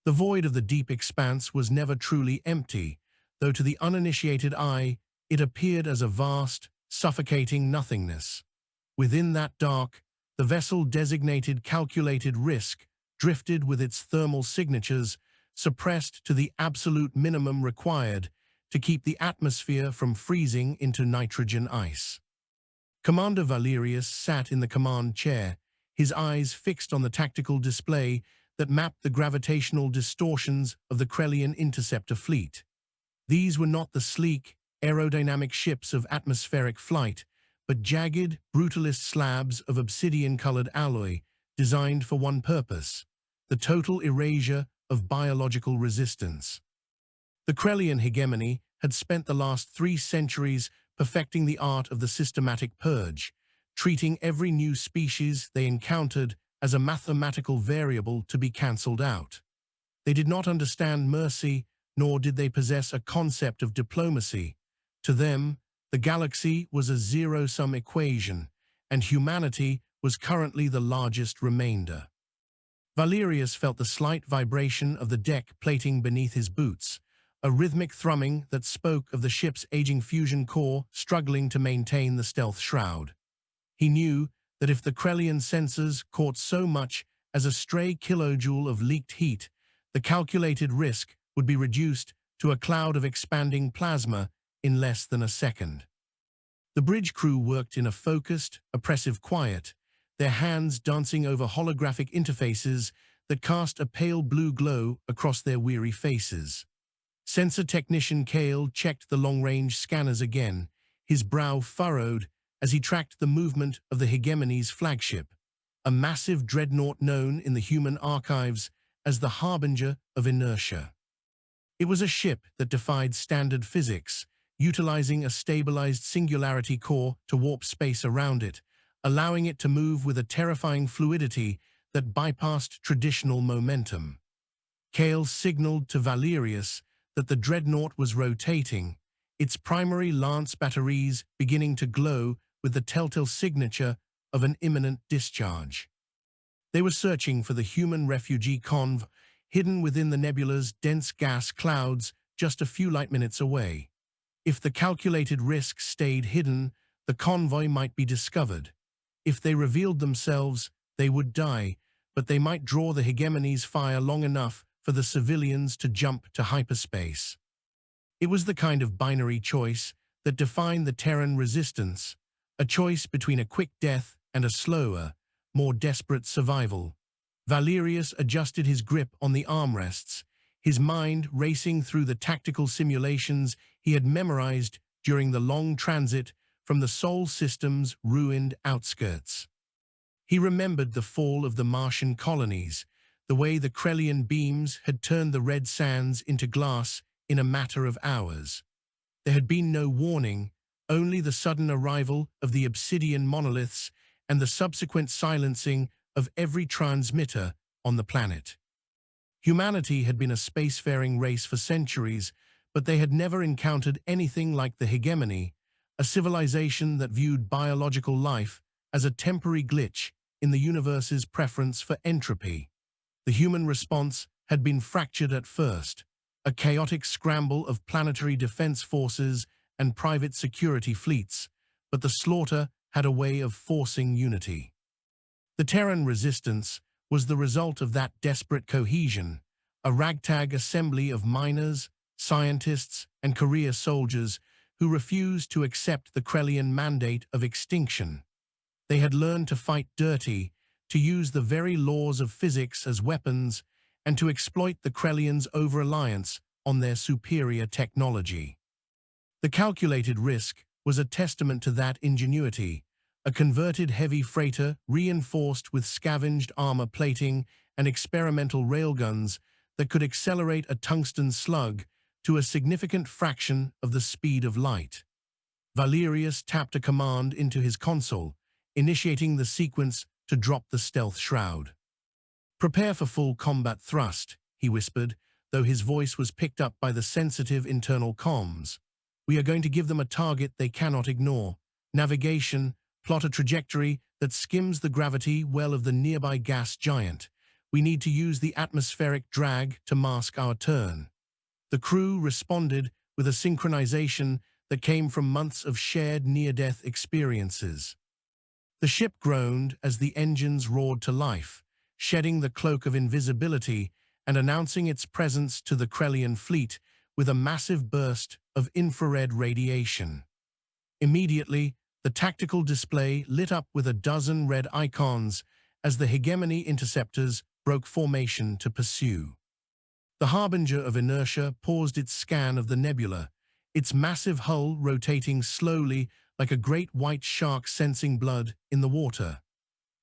The void of the deep expanse was never truly empty, though to the uninitiated eye it appeared as a vast, suffocating nothingness. Within that dark, the vessel designated calculated risk drifted with its thermal signatures suppressed to the absolute minimum required to keep the atmosphere from freezing into nitrogen ice. Commander Valerius sat in the command chair, his eyes fixed on the tactical display that mapped the gravitational distortions of the Krellian interceptor fleet. These were not the sleek, aerodynamic ships of atmospheric flight, but jagged, brutalist slabs of obsidian-colored alloy designed for one purpose: the total erasure of biological resistance. The Krellian Hegemony had spent the last 3 centuries perfecting the art of the systematic purge, treating every new species they encountered as a mathematical variable to be cancelled out. They did not understand mercy, nor did they possess a concept of diplomacy. To them, the galaxy was a zero-sum equation, and humanity was currently the largest remainder. Valerius felt the slight vibration of the deck plating beneath his boots, a rhythmic thrumming that spoke of the ship's aging fusion core struggling to maintain the stealth shroud. He knew that if the Krellian sensors caught so much as a stray kilojoule of leaked heat, the calculated risk would be reduced to a cloud of expanding plasma in less than a second. The bridge crew worked in a focused, oppressive quiet, their hands dancing over holographic interfaces that cast a pale blue glow across their weary faces. Sensor technician Kale checked the long-range scanners again, his brow furrowed as he tracked the movement of the Hegemony's flagship, a massive dreadnought known in the human archives as the harbinger of inertia. It was a ship that defied standard physics, utilizing a stabilized singularity core to warp space around it, allowing it to move with a terrifying fluidity that bypassed traditional momentum. Kale signaled to Valerius that the dreadnought was rotating, its primary lance batteries beginning to glow with the telltale signature of an imminent discharge. They were searching for the human refugee convoy hidden within the nebula's dense gas clouds just a few light minutes away. If the calculated risk stayed hidden, the convoy might be discovered. If they revealed themselves, they would die, but they might draw the Hegemony's fire long enough for the civilians to jump to hyperspace. It was the kind of binary choice that defined the Terran resistance, a choice between a quick death and a slower, more desperate survival. Valerius adjusted his grip on the armrests, his mind racing through the tactical simulations he had memorized during the long transit from the Sol system's ruined outskirts. He remembered the fall of the Martian colonies, the way the Krellian beams had turned the red sands into glass in a matter of hours. There had been no warning, only the sudden arrival of the obsidian monoliths and the subsequent silencing of every transmitter on the planet. Humanity had been a spacefaring race for centuries, but they had never encountered anything like the Hegemony, a civilization that viewed biological life as a temporary glitch in the universe's preference for entropy. The human response had been fractured at first, a chaotic scramble of planetary defense forces and private security fleets, but the slaughter had a way of forcing unity. The Terran resistance was the result of that desperate cohesion, a ragtag assembly of miners, scientists, and career soldiers who refused to accept the Krellian mandate of extinction. They had learned to fight dirty, to use the very laws of physics as weapons, and to exploit the Krellians' over-reliance on their superior technology. The calculated risk was a testament to that ingenuity, a converted heavy freighter reinforced with scavenged armor plating and experimental railguns that could accelerate a tungsten slug to a significant fraction of the speed of light. Valerius tapped a command into his console, initiating the sequence to drop the stealth shroud. "Prepare for full combat thrust," he whispered, though his voice was picked up by the sensitive internal comms. "We are going to give them a target they cannot ignore. Navigation, plot a trajectory that skims the gravity well of the nearby gas giant. We need to use the atmospheric drag to mask our turn." The crew responded with a synchronization that came from months of shared near-death experiences. The ship groaned as the engines roared to life, shedding the cloak of invisibility and announcing its presence to the Krellian fleet with a massive burst of infrared radiation. Immediately, the tactical display lit up with a dozen red icons as the Hegemony interceptors broke formation to pursue. The harbinger of inertia paused its scan of the nebula, its massive hull rotating slowly like a great white shark sensing blood in the water.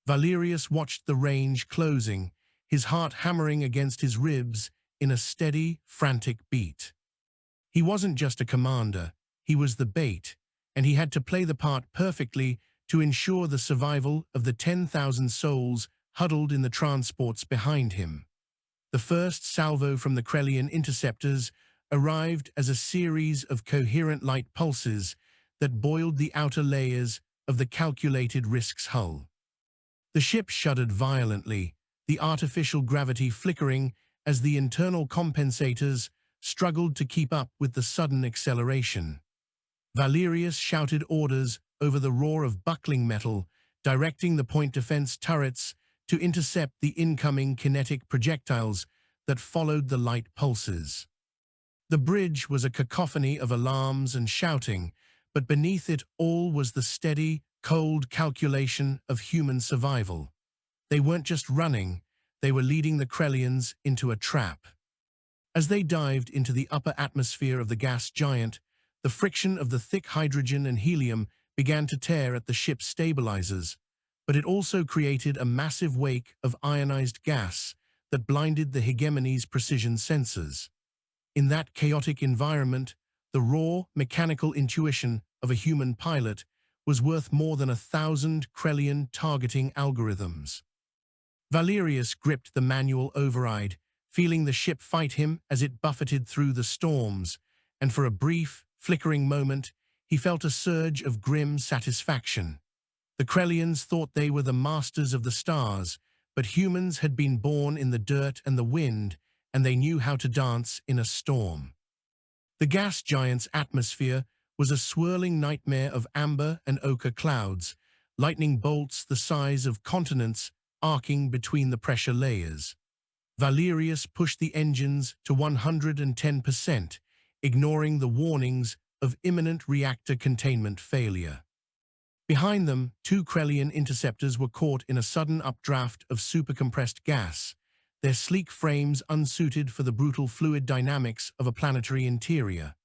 Valerius watched the range closing, his heart hammering against his ribs in a steady, frantic beat. He wasn't just a commander, he was the bait, and he had to play the part perfectly to ensure the survival of the 10,000 souls huddled in the transports behind him. The first salvo from the Krellian interceptors arrived as a series of coherent light pulses that boiled the outer layers of the calculated risk's hull. The ship shuddered violently, the artificial gravity flickering as the internal compensators struggled to keep up with the sudden acceleration. Valerius shouted orders over the roar of buckling metal, directing the point defense turrets to intercept the incoming kinetic projectiles that followed the light pulses. The bridge was a cacophony of alarms and shouting, but beneath it all was the steady, cold calculation of human survival. They weren't just running, they were leading the Krellians into a trap. As they dived into the upper atmosphere of the gas giant, the friction of the thick hydrogen and helium began to tear at the ship's stabilizers, but it also created a massive wake of ionized gas that blinded the Hegemony's precision sensors. In that chaotic environment, the raw, mechanical intuition of a human pilot was worth more than 1,000 Krellian targeting algorithms. Valerius gripped the manual override, feeling the ship fight him as it buffeted through the storms, and for a brief, flickering moment, he felt a surge of grim satisfaction. The Krellians thought they were the masters of the stars, but humans had been born in the dirt and the wind, and they knew how to dance in a storm. The gas giant's atmosphere was a swirling nightmare of amber and ochre clouds, lightning bolts the size of continents arcing between the pressure layers. Valerius pushed the engines to 110%, ignoring the warnings of imminent reactor containment failure. Behind them, 2 Krellian interceptors were caught in a sudden updraft of supercompressed gas, their sleek frames unsuited for the brutal fluid dynamics of a planetary interior.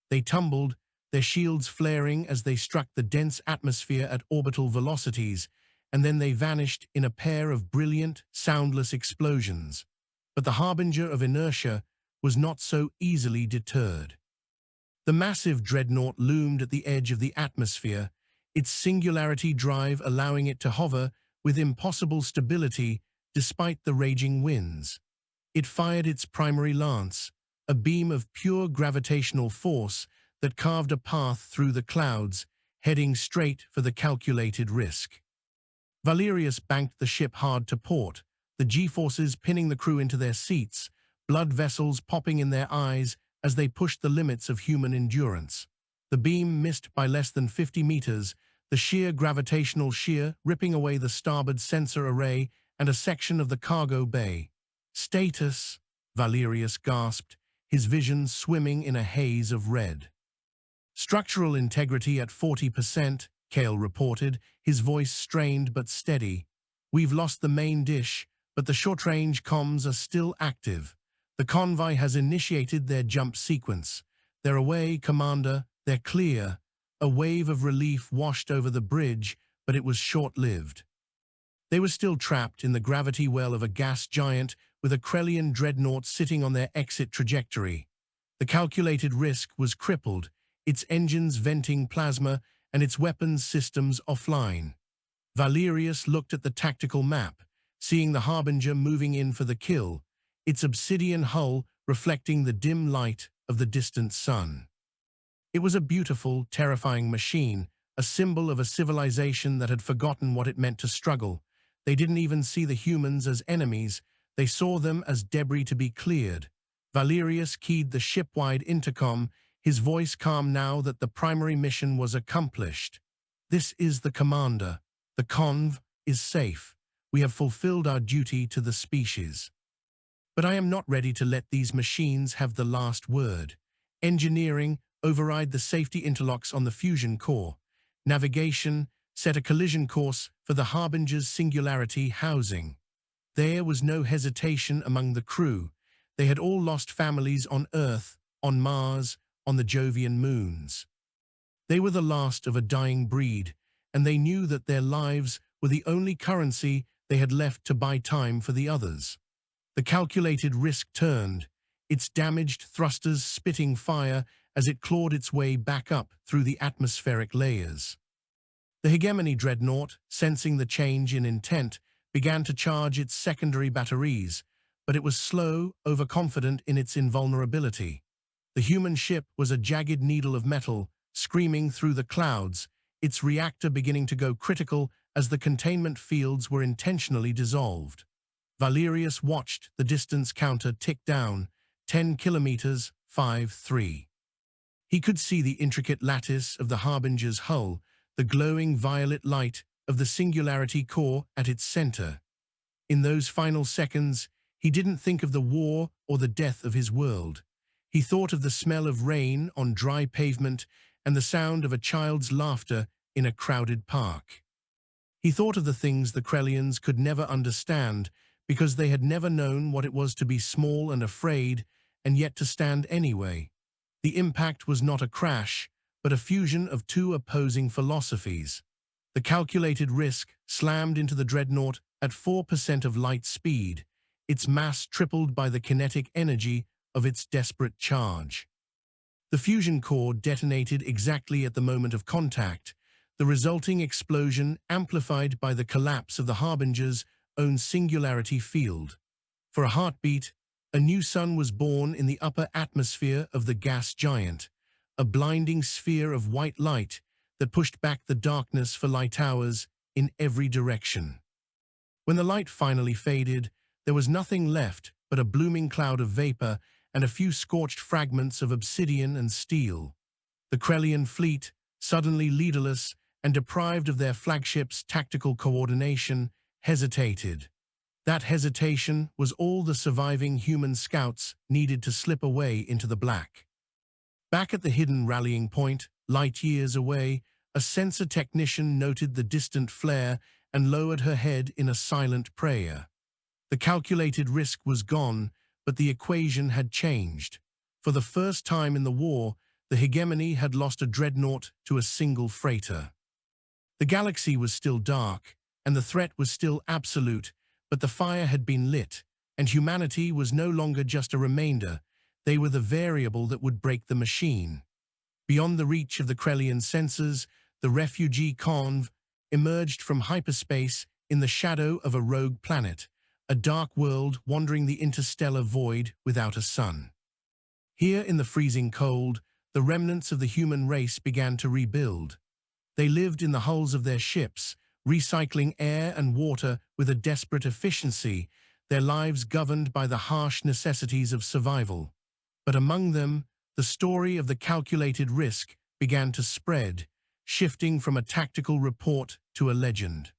They tumbled, their shields flaring as they struck the dense atmosphere at orbital velocities, and then they vanished in a pair of brilliant, soundless explosions. But the harbinger of inertia was not so easily deterred. The massive dreadnought loomed at the edge of the atmosphere, its singularity drive allowing it to hover with impossible stability despite the raging winds. It fired its primary lance, a beam of pure gravitational force that carved a path through the clouds, heading straight for the calculated risk. Valerius banked the ship hard to port, the G-forces pinning the crew into their seats, blood vessels popping in their eyes as they pushed the limits of human endurance. The beam missed by less than 50 meters, the sheer gravitational shear ripping away the starboard sensor array and a section of the cargo bay. "Status," Valerius gasped, his vision swimming in a haze of red. "Structural integrity at 40%, Cale reported, his voice strained but steady. "We've lost the main dish, but the short-range comms are still active. The convoy has initiated their jump sequence. They're away, Commander, they're clear." A wave of relief washed over the bridge, but it was short-lived. They were still trapped in the gravity well of a gas giant with a Krellian dreadnought sitting on their exit trajectory. The calculated risk was crippled, its engines venting plasma and its weapons systems offline. Valerius looked at the tactical map, seeing the harbinger moving in for the kill, its obsidian hull reflecting the dim light of the distant sun. It was a beautiful, terrifying machine, a symbol of a civilization that had forgotten what it meant to struggle. They didn't even see the humans as enemies, They saw them as debris to be cleared. Valerius keyed the ship-wide intercom, his voice calm now that the primary mission was accomplished. "This is the commander. The conv is safe. We have fulfilled our duty to the species. But I am not ready to let these machines have the last word. Engineering, override the safety interlocks on the fusion core. Navigation, set a collision course for the Harbinger's singularity housing." There was no hesitation among the crew. They had all lost families on Earth, on Mars, on the Jovian moons. They were the last of a dying breed, and they knew that their lives were the only currency they had left to buy time for the others. The calculated risk turned, its damaged thrusters spitting fire as it clawed its way back up through the atmospheric layers. The Hegemony dreadnought, sensing the change in intent, began to charge its secondary batteries, but it was slow, overconfident in its invulnerability. The human ship was a jagged needle of metal, screaming through the clouds, its reactor beginning to go critical as the containment fields were intentionally dissolved. Valerius watched the distance counter tick down, 10 kilometers, 5-3. He could see the intricate lattice of the Harbinger's hull, the glowing violet light of the singularity core at its center. In those final seconds, he didn't think of the war or the death of his world. He thought of the smell of rain on dry pavement and the sound of a child's laughter in a crowded park. He thought of the things the Krellians could never understand because they had never known what it was to be small and afraid and yet to stand anyway. The impact was not a crash, but a fusion of two opposing philosophies. The calculated risk slammed into the dreadnought at 4% of light speed, its mass tripled by the kinetic energy of its desperate charge. The fusion core detonated exactly at the moment of contact, the resulting explosion amplified by the collapse of the Harbinger's own singularity field. For a heartbeat, a new sun was born in the upper atmosphere of the gas giant, a blinding sphere of white light that pushed back the darkness for light hours in every direction. When the light finally faded, there was nothing left but a blooming cloud of vapor and a few scorched fragments of obsidian and steel. The Krellian fleet, suddenly leaderless and deprived of their flagship's tactical coordination, hesitated. That hesitation was all the surviving human scouts needed to slip away into the black. Back at the hidden rallying point, light years away, a sensor technician noted the distant flare and lowered her head in a silent prayer. The calculated risk was gone, but the equation had changed. For the first time in the war, the Hegemony had lost a dreadnought to a single freighter. The galaxy was still dark, and the threat was still absolute, but the fire had been lit, and humanity was no longer just a remainder. They were the variable that would break the machine. Beyond the reach of the Krellian sensors, the refugee conv emerged from hyperspace in the shadow of a rogue planet, a dark world wandering the interstellar void without a sun. Here in the freezing cold, the remnants of the human race began to rebuild. They lived in the hulls of their ships, recycling air and water with a desperate efficiency, their lives governed by the harsh necessities of survival. But among them, the story of the calculated risk began to spread, shifting from a tactical report to a legend.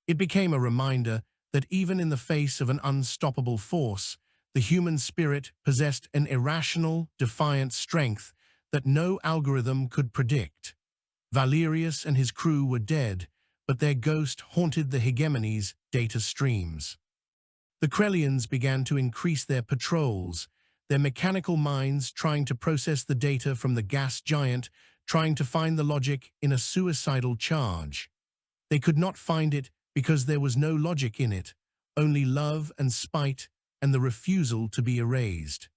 It became a reminder that even in the face of an unstoppable force, the human spirit possessed an irrational, defiant strength that no algorithm could predict. Valerius and his crew were dead, but their ghost haunted the Hegemony's data streams. The Krellians began to increase their patrols, their mechanical minds trying to process the data from the gas giant, trying to find the logic in a suicidal charge. They could not find it because there was no logic in it, only love and spite and the refusal to be erased.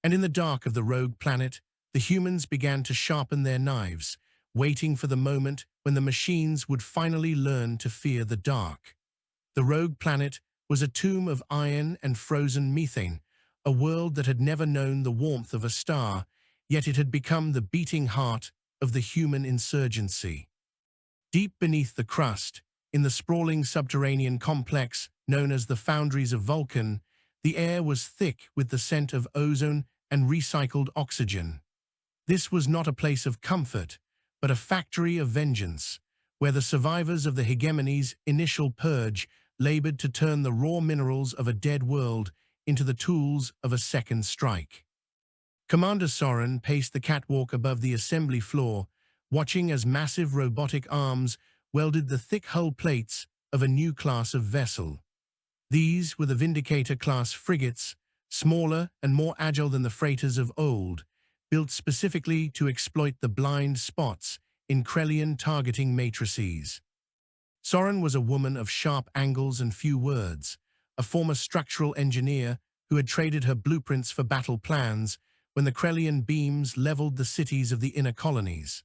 And in the dark of the rogue planet, the humans began to sharpen their knives, waiting for the moment when the machines would finally learn to fear the dark. The rogue planet was a tomb of iron and frozen methane, a world that had never known the warmth of a star, yet it had become the beating heart of the human insurgency. Deep beneath the crust, in the sprawling subterranean complex known as the Foundries of Vulcan, the air was thick with the scent of ozone and recycled oxygen. This was not a place of comfort, but a factory of vengeance, where the survivors of the hegemony's initial purge labored to turn the raw minerals of a dead world into the tools of a second strike. Commander Soren paced the catwalk above the assembly floor, watching as massive robotic arms welded the thick hull plates of a new class of vessel. These were the Vindicator-class frigates, smaller and more agile than the freighters of old, built specifically to exploit the blind spots in Krellian targeting matrices. Soren was a woman of sharp angles and few words, a former structural engineer who had traded her blueprints for battle plans when the Krellian beams leveled the cities of the inner colonies.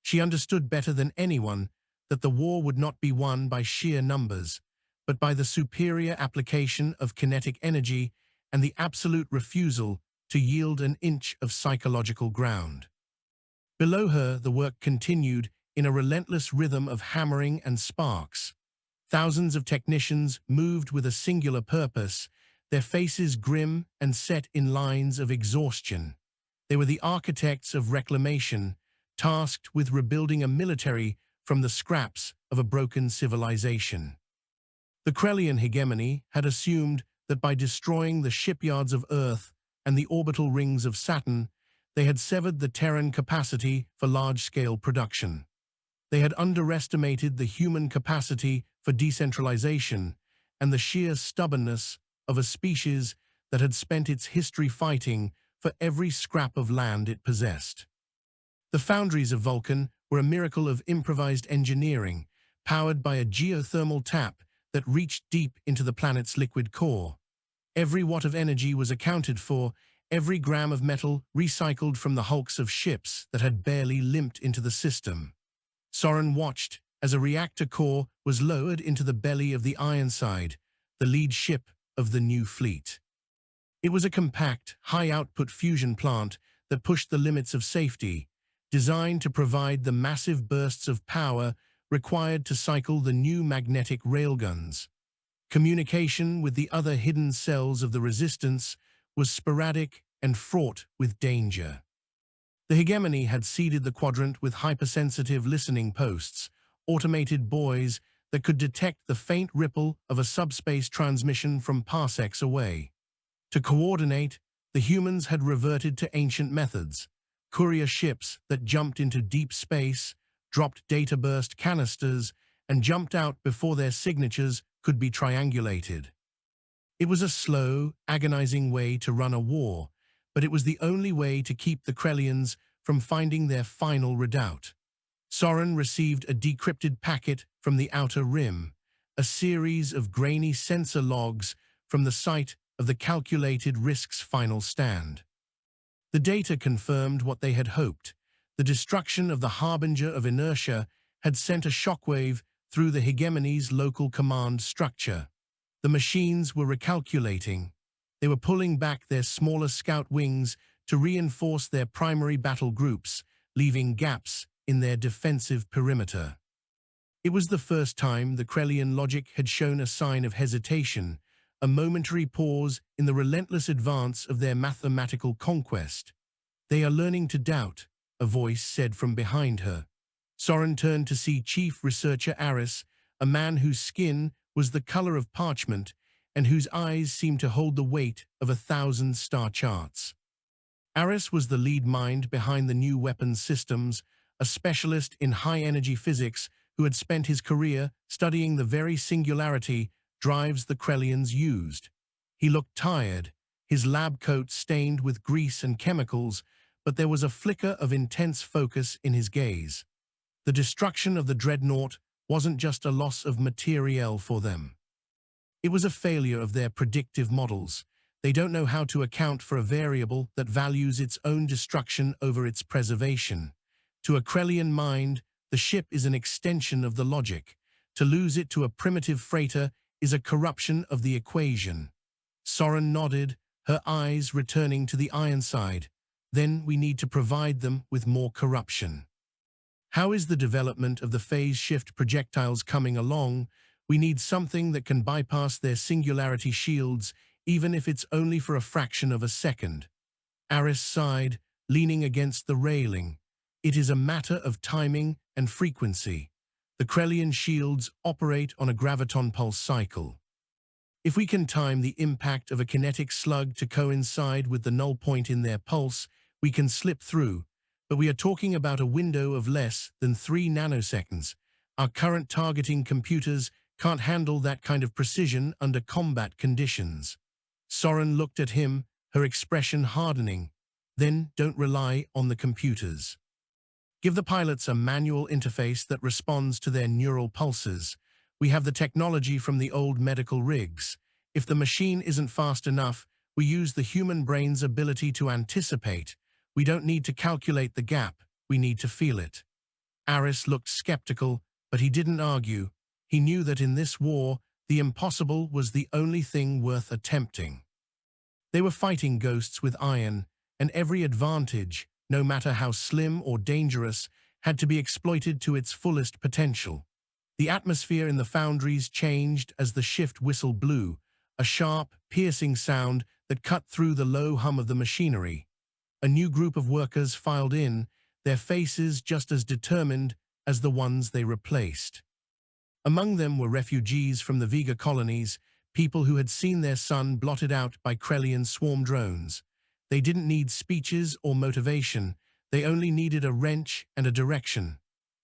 She understood better than anyone that the war would not be won by sheer numbers, but by the superior application of kinetic energy and the absolute refusal to yield an inch of psychological ground. Below her, the work continued in a relentless rhythm of hammering and sparks. Thousands of technicians moved with a singular purpose, their faces grim and set in lines of exhaustion. They were the architects of reclamation, tasked with rebuilding a military from the scraps of a broken civilization. The Krellian hegemony had assumed that by destroying the shipyards of Earth and the orbital rings of Saturn, they had severed the Terran capacity for large-scale production. They had underestimated the human capacity for decentralization and the sheer stubbornness of a species that had spent its history fighting for every scrap of land it possessed. The Foundries of Vulcan were a miracle of improvised engineering, powered by a geothermal tap that reached deep into the planet's liquid core. Every watt of energy was accounted for, every gram of metal recycled from the hulks of ships that had barely limped into the system. Soren watched as a reactor core was lowered into the belly of the Ironside, the lead ship of the new fleet. It was a compact, high-output fusion plant that pushed the limits of safety, designed to provide the massive bursts of power required to cycle the new magnetic railguns. Communication with the other hidden cells of the resistance was sporadic and fraught with danger. The hegemony had seeded the quadrant with hypersensitive listening posts, automated buoys that could detect the faint ripple of a subspace transmission from parsecs away. To coordinate, the humans had reverted to ancient methods: courier ships that jumped into deep space, dropped data burst canisters, and jumped out before their signatures could be triangulated. It was a slow, agonizing way to run a war, but it was the only way to keep the Krellians from finding their final redoubt. Soren received a decrypted packet from the Outer Rim, a series of grainy sensor logs from the site of the Calculated Risk's final stand. The data confirmed what they had hoped. The destruction of the Harbinger of Inertia had sent a shockwave through the hegemony's local command structure. The machines were recalculating. They were pulling back their smaller scout wings to reinforce their primary battle groups, leaving gaps in their defensive perimeter. It was the first time the Krellian logic had shown a sign of hesitation, a momentary pause in the relentless advance of their mathematical conquest. "They are learning to doubt," a voice said from behind her. Soren turned to see Chief Researcher Aris, a man whose skin was the color of parchment and whose eyes seemed to hold the weight of 1,000 star charts. Aris was the lead mind behind the new weapons systems, a specialist in high-energy physics who had spent his career studying the very singularity drives the Krellians used. He looked tired, his lab coat stained with grease and chemicals, but there was a flicker of intense focus in his gaze. The destruction of the dreadnought wasn't just a loss of materiel for them. It was a failure of their predictive models. They don't know how to account for a variable that values its own destruction over its preservation. To a Krellian mind, the ship is an extension of the logic. To lose it to a primitive freighter is a corruption of the equation. Soren nodded, her eyes returning to the Ironside. "Then we need to provide them with more corruption." "How is the development of the phase shift projectiles coming along?" We need something that can bypass their singularity shields, even if it's only for a fraction of a second. Aris sighed, leaning against the railing. It is a matter of timing and frequency. The Krellian shields operate on a graviton pulse cycle. If we can time the impact of a kinetic slug to coincide with the null point in their pulse, we can slip through, but we are talking about a window of less than 3 nanoseconds. Our current targeting computers can't handle that kind of precision under combat conditions. Soren looked at him, her expression hardening. Then don't rely on the computers. Give the pilots a manual interface that responds to their neural pulses. We have the technology from the old medical rigs. If the machine isn't fast enough, we use the human brain's ability to anticipate. We don't need to calculate the gap, we need to feel it. Aris looked skeptical, but he didn't argue. He knew that in this war, the impossible was the only thing worth attempting. They were fighting ghosts with iron, and every advantage, no matter how slim or dangerous, had to be exploited to its fullest potential. The atmosphere in the foundries changed as the shift whistle blew, a sharp, piercing sound that cut through the low hum of the machinery. A new group of workers filed in, their faces just as determined as the ones they replaced. Among them were refugees from the Vega colonies, people who had seen their sun blotted out by Krellian swarm drones. They didn't need speeches or motivation, they only needed a wrench and a direction.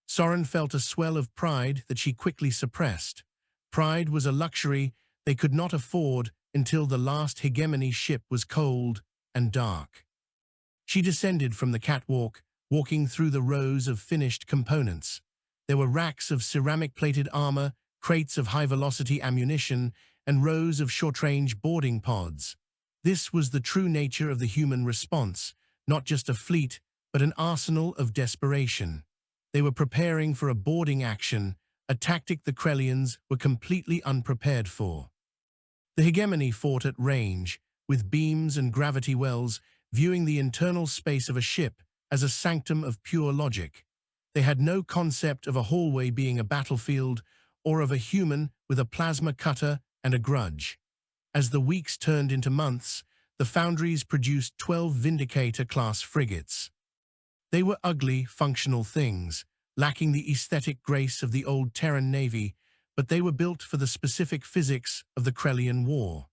Soren felt a swell of pride that she quickly suppressed. Pride was a luxury they could not afford until the last hegemony ship was cold and dark. She descended from the catwalk, walking through the rows of finished components. There were racks of ceramic-plated armor, crates of high-velocity ammunition, and rows of short-range boarding pods. This was the true nature of the human response, not just a fleet, but an arsenal of desperation. They were preparing for a boarding action, a tactic the Krellians were completely unprepared for. The hegemony fought at range, with beams and gravity wells, viewing the internal space of a ship as a sanctum of pure logic. They had no concept of a hallway being a battlefield, or of a human with a plasma cutter and a grudge. As the weeks turned into months, the foundries produced 12 Vindicator-class frigates. They were ugly, functional things, lacking the aesthetic grace of the old Terran Navy, but they were built for the specific physics of the Krellian War.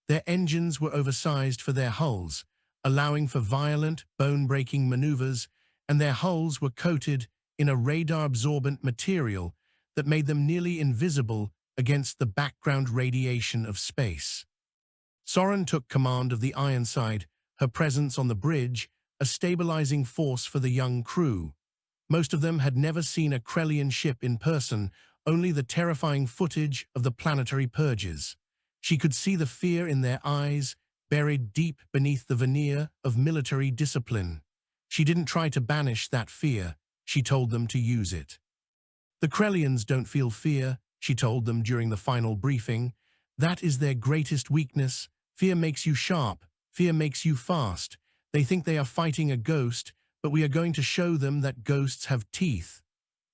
Their engines were oversized for their hulls, allowing for violent, bone-breaking maneuvers, and their hulls were coated in a radar-absorbent material that made them nearly invisible against the background radiation of space. Soren took command of the Ironside, her presence on the bridge a stabilizing force for the young crew. Most of them had never seen a Krellian ship in person, only the terrifying footage of the planetary purges. She could see the fear in their eyes, buried deep beneath the veneer of military discipline. She didn't try to banish that fear, she told them to use it. The Krellians don't feel fear, she told them during the final briefing. That is their greatest weakness. Fear makes you sharp, fear makes you fast. They think they are fighting a ghost, but we are going to show them that ghosts have teeth.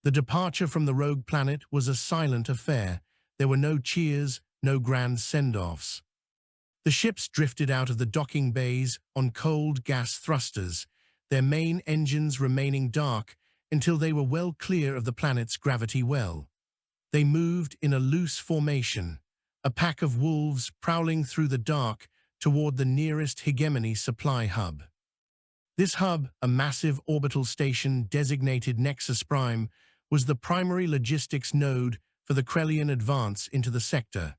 The departure from the rogue planet was a silent affair. There were no cheers, no grand send-offs. The ships drifted out of the docking bays on cold gas thrusters, their main engines remaining dark until they were well clear of the planet's gravity well. They moved in a loose formation, a pack of wolves prowling through the dark toward the nearest hegemony supply hub. This hub, a massive orbital station designated Nexus Prime, was the primary logistics node for the Krellian advance into the sector.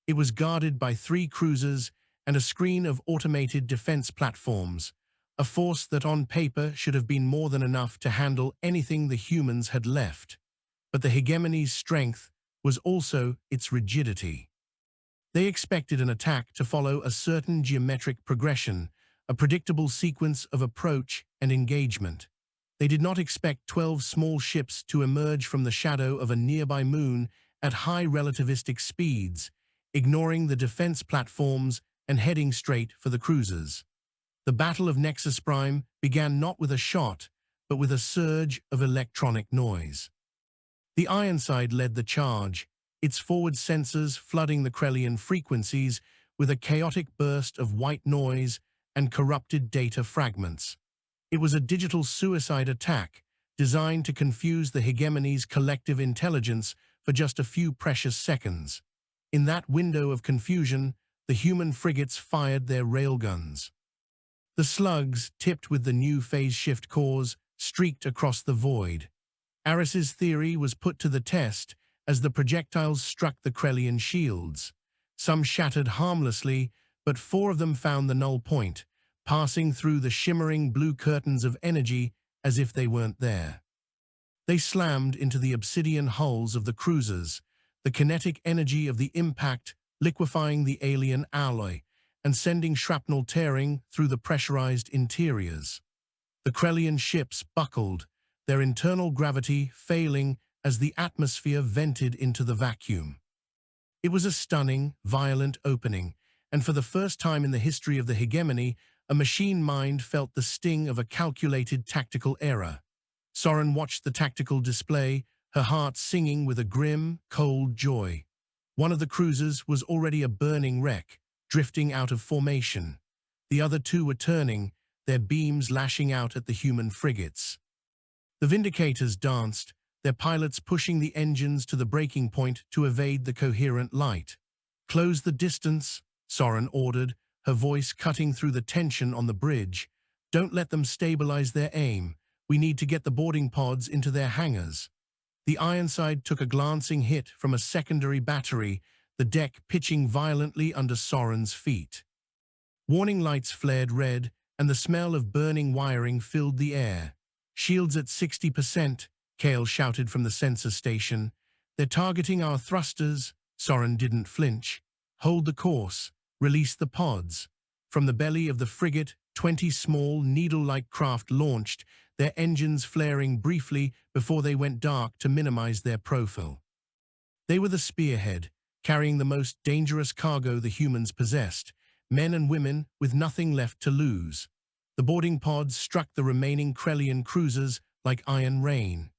It was guarded by 3 cruisers and a screen of automated defense platforms, a force that on paper should have been more than enough to handle anything the humans had left. But the hegemony's strength was also its rigidity. They expected an attack to follow a certain geometric progression, a predictable sequence of approach and engagement. They did not expect 12 small ships to emerge from the shadow of a nearby moon at high relativistic speeds, ignoring the defense platforms and heading straight for the cruisers. The Battle of Nexus Prime began not with a shot, but with a surge of electronic noise. The Ironside led the charge, its forward sensors flooding the Krellian frequencies with a chaotic burst of white noise and corrupted data fragments. It was a digital suicide attack designed to confuse the hegemony's collective intelligence for just a few precious seconds. In that window of confusion, the human frigates fired their railguns. The slugs, tipped with the new phase shift cores, streaked across the void. Aris's theory was put to the test as the projectiles struck the Krellian shields. Some shattered harmlessly, but 4 of them found the null point, passing through the shimmering blue curtains of energy as if they weren't there. They slammed into the obsidian hulls of the cruisers, the kinetic energy of the impact liquefying the alien alloy and sending shrapnel tearing through the pressurized interiors. The Krellian ships buckled, their internal gravity failing as the atmosphere vented into the vacuum. It was a stunning, violent opening, and for the first time in the history of the hegemony, a machine mind felt the sting of a calculated tactical error. Soren watched the tactical display, her heart singing with a grim, cold joy. One of the cruisers was already a burning wreck, drifting out of formation. The other 2 were turning, their beams lashing out at the human frigates. The Vindicators danced, their pilots pushing the engines to the breaking point to evade the coherent light. "Close the distance," Soren ordered, her voice cutting through the tension on the bridge. "Don't let them stabilize their aim. We need to get the boarding pods into their hangars." The Ironside took a glancing hit from a secondary battery, the deck pitching violently under Soren's feet. Warning lights flared red, and the smell of burning wiring filled the air. "Shields at 60%, Kale shouted from the sensor station. "They're targeting our thrusters." Soren didn't flinch. "Hold the course. Release the pods." From the belly of the frigate, 20 small, needle-like craft launched, their engines flaring briefly before they went dark to minimize their profile. They were the spearhead, carrying the most dangerous cargo the humans possessed, men and women with nothing left to lose. The boarding pods struck the remaining Krellian cruisers like iron rain.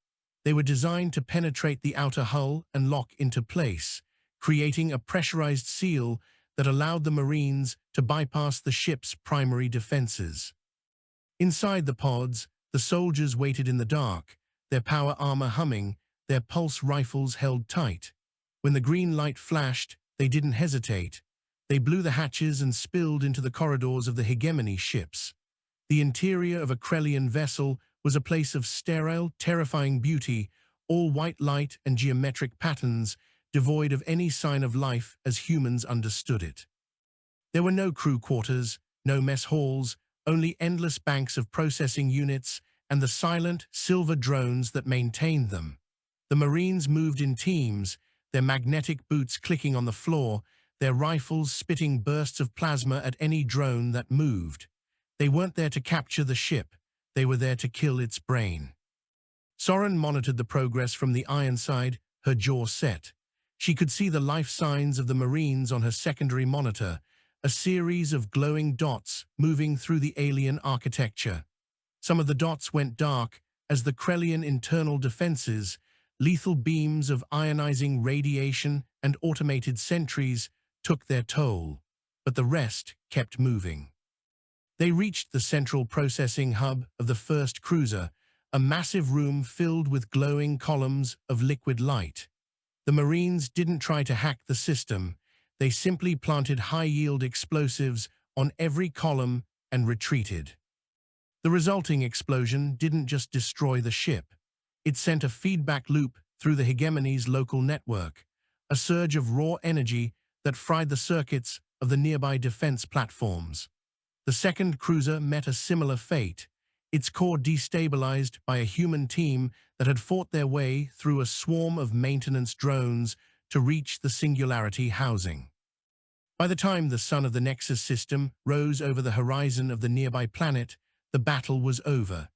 They were designed to penetrate the outer hull and lock into place, creating a pressurized seal that allowed the Marines to bypass the ship's primary defenses. Inside the pods, the soldiers waited in the dark, their power armor humming, their pulse rifles held tight. When the green light flashed, they didn't hesitate. They blew the hatches and spilled into the corridors of the hegemony ships. The interior of a Krellian vessel was a place of sterile, terrifying beauty, all white light and geometric patterns, devoid of any sign of life as humans understood it. There were no crew quarters, no mess halls, only endless banks of processing units and the silent, silver drones that maintained them. The Marines moved in teams, their magnetic boots clicking on the floor, their rifles spitting bursts of plasma at any drone that moved. They weren't there to capture the ship, they were there to kill its brain. Soren monitored the progress from the Ironside, her jaw set. She could see the life signs of the Marines on her secondary monitor, a series of glowing dots moving through the alien architecture. Some of the dots went dark as the Krellian internal defenses, lethal beams of ionizing radiation and automated sentries, took their toll, but the rest kept moving. They reached the central processing hub of the first cruiser, a massive room filled with glowing columns of liquid light. The Marines didn't try to hack the system. They simply planted high-yield explosives on every column and retreated. The resulting explosion didn't just destroy the ship. It sent a feedback loop through the hegemony's local network, a surge of raw energy that fried the circuits of the nearby defense platforms. The second cruiser met a similar fate, its core destabilized by a human team that had fought their way through a swarm of maintenance drones to reach the Singularity housing. By the time the sun of the Nexus system rose over the horizon of the nearby planet, the battle was over.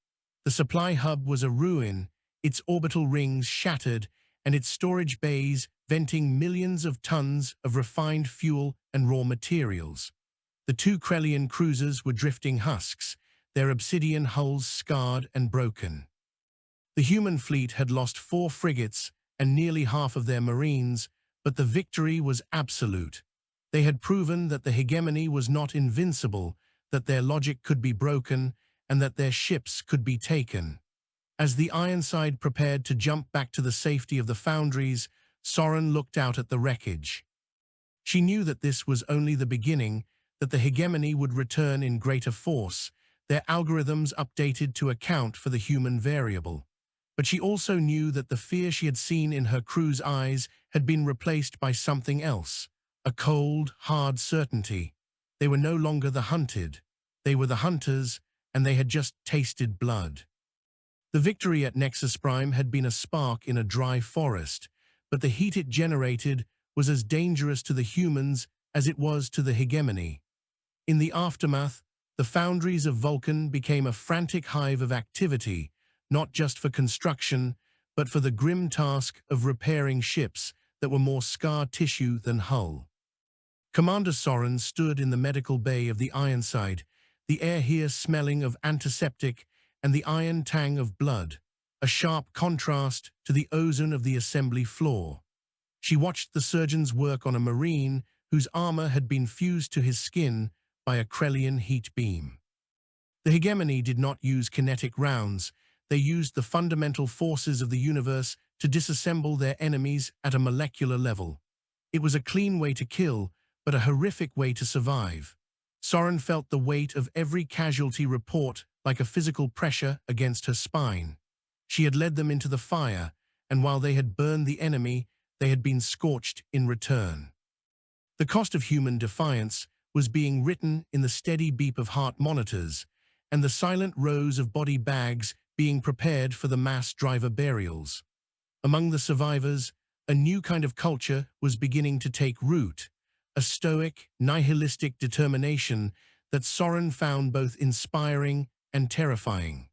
The supply hub was a ruin, its orbital rings shattered, and its storage bays venting millions of tons of refined fuel and raw materials. The two Krellian cruisers were drifting husks, their obsidian hulls scarred and broken. The human fleet had lost 4 frigates and nearly half of their Marines, But the victory was absolute. They had proven that the hegemony was not invincible, that their logic could be broken, and that their ships could be taken. As the Ironside prepared to jump back to the safety of the foundries, Soren looked out at the wreckage. She knew that this was only the beginning, that the hegemony would return in greater force, their algorithms updated to account for the human variable. But she also knew that the fear she had seen in her crew's eyes had been replaced by something else, a cold, hard certainty. They were no longer the hunted. They were the hunters, and they had just tasted blood. The victory at Nexus Prime had been a spark in a dry forest, but the heat it generated was as dangerous to the humans as it was to the hegemony. In the aftermath, the foundries of Vulcan became a frantic hive of activity, not just for construction, but for the grim task of repairing ships that were more scar tissue than hull. Commander Soren stood in the medical bay of the Ironside, the air here smelling of antiseptic and the iron tang of blood, a sharp contrast to the ozone of the assembly floor. She watched the surgeons work on a Marine whose armor had been fused to his skin by a Krellian heat beam. The hegemony did not use kinetic rounds. They used the fundamental forces of the universe to disassemble their enemies at a molecular level. It was a clean way to kill, but a horrific way to survive. Soren felt the weight of every casualty report like a physical pressure against her spine. She had led them into the fire, and while they had burned the enemy, they had been scorched in return. The cost of human defiance was being written in the steady beep of heart monitors, and the silent rows of body bags being prepared for the mass driver burials. Among the survivors, a new kind of culture was beginning to take root, a stoic, nihilistic determination that Soren found both inspiring and terrifying.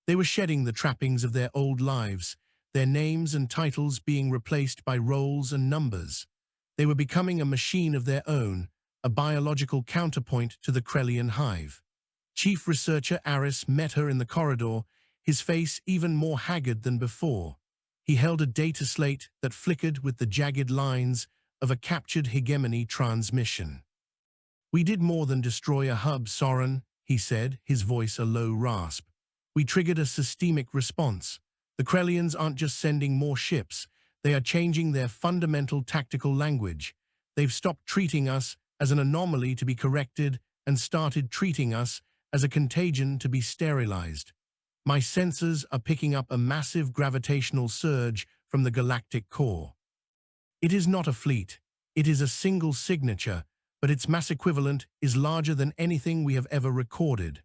They were shedding the trappings of their old lives, their names and titles being replaced by roles and numbers. They were becoming a machine of their own, a biological counterpoint to the Krellian hive. Chief Researcher Aris met her in the corridor, his face even more haggard than before. He held a data slate that flickered with the jagged lines of a captured hegemony transmission. "We did more than destroy a hub, Soren," he said, his voice a low rasp. "We triggered a systemic response. The Krellians aren't just sending more ships, they are changing their fundamental tactical language. They've stopped treating us as an anomaly to be corrected and started treating us as a contagion to be sterilized. My sensors are picking up a massive gravitational surge from the galactic core. It is not a fleet, it is a single signature, but its mass equivalent is larger than anything we have ever recorded."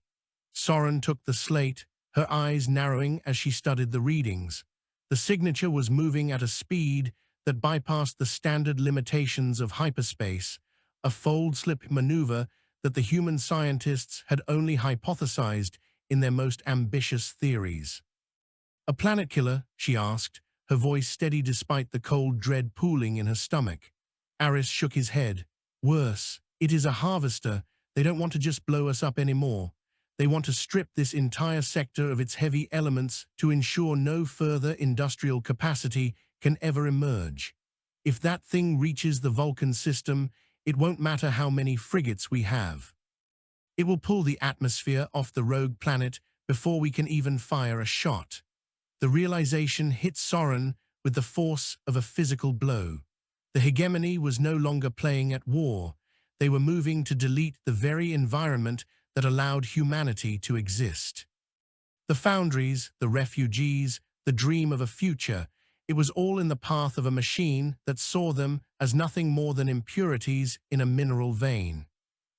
Soren took the slate, her eyes narrowing as she studied the readings. The signature was moving at a speed that bypassed the standard limitations of hyperspace, a fold-slip maneuver that the human scientists had only hypothesized in their most ambitious theories. "A planet killer?" she asked, her voice steady despite the cold dread pooling in her stomach. Aris shook his head. "Worse, it is a harvester. They don't want to just blow us up anymore. They want to strip this entire sector of its heavy elements to ensure no further industrial capacity can ever emerge. If that thing reaches the Vulcan system, it won't matter how many frigates we have. It will pull the atmosphere off the rogue planet before we can even fire a shot." The realization hit Soren with the force of a physical blow. The hegemony was no longer playing at war. They were moving to delete the very environment that allowed humanity to exist. The foundries, the refugees, the dream of a future, it was all in the path of a machine that saw them as nothing more than impurities in a mineral vein.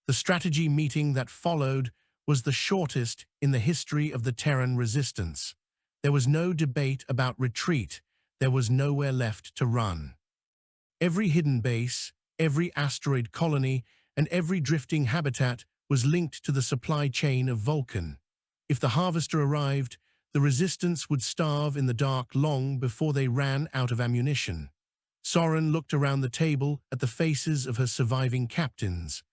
The strategy meeting that followed was the shortest in the history of the Terran resistance. There was no debate about retreat. There was nowhere left to run. Every hidden base, every asteroid colony, and every drifting habitat was linked to the supply chain of Vulcan. If the harvester arrived, the resistance would starve in the dark long before they ran out of ammunition. Soren looked around the table at the faces of her surviving captains.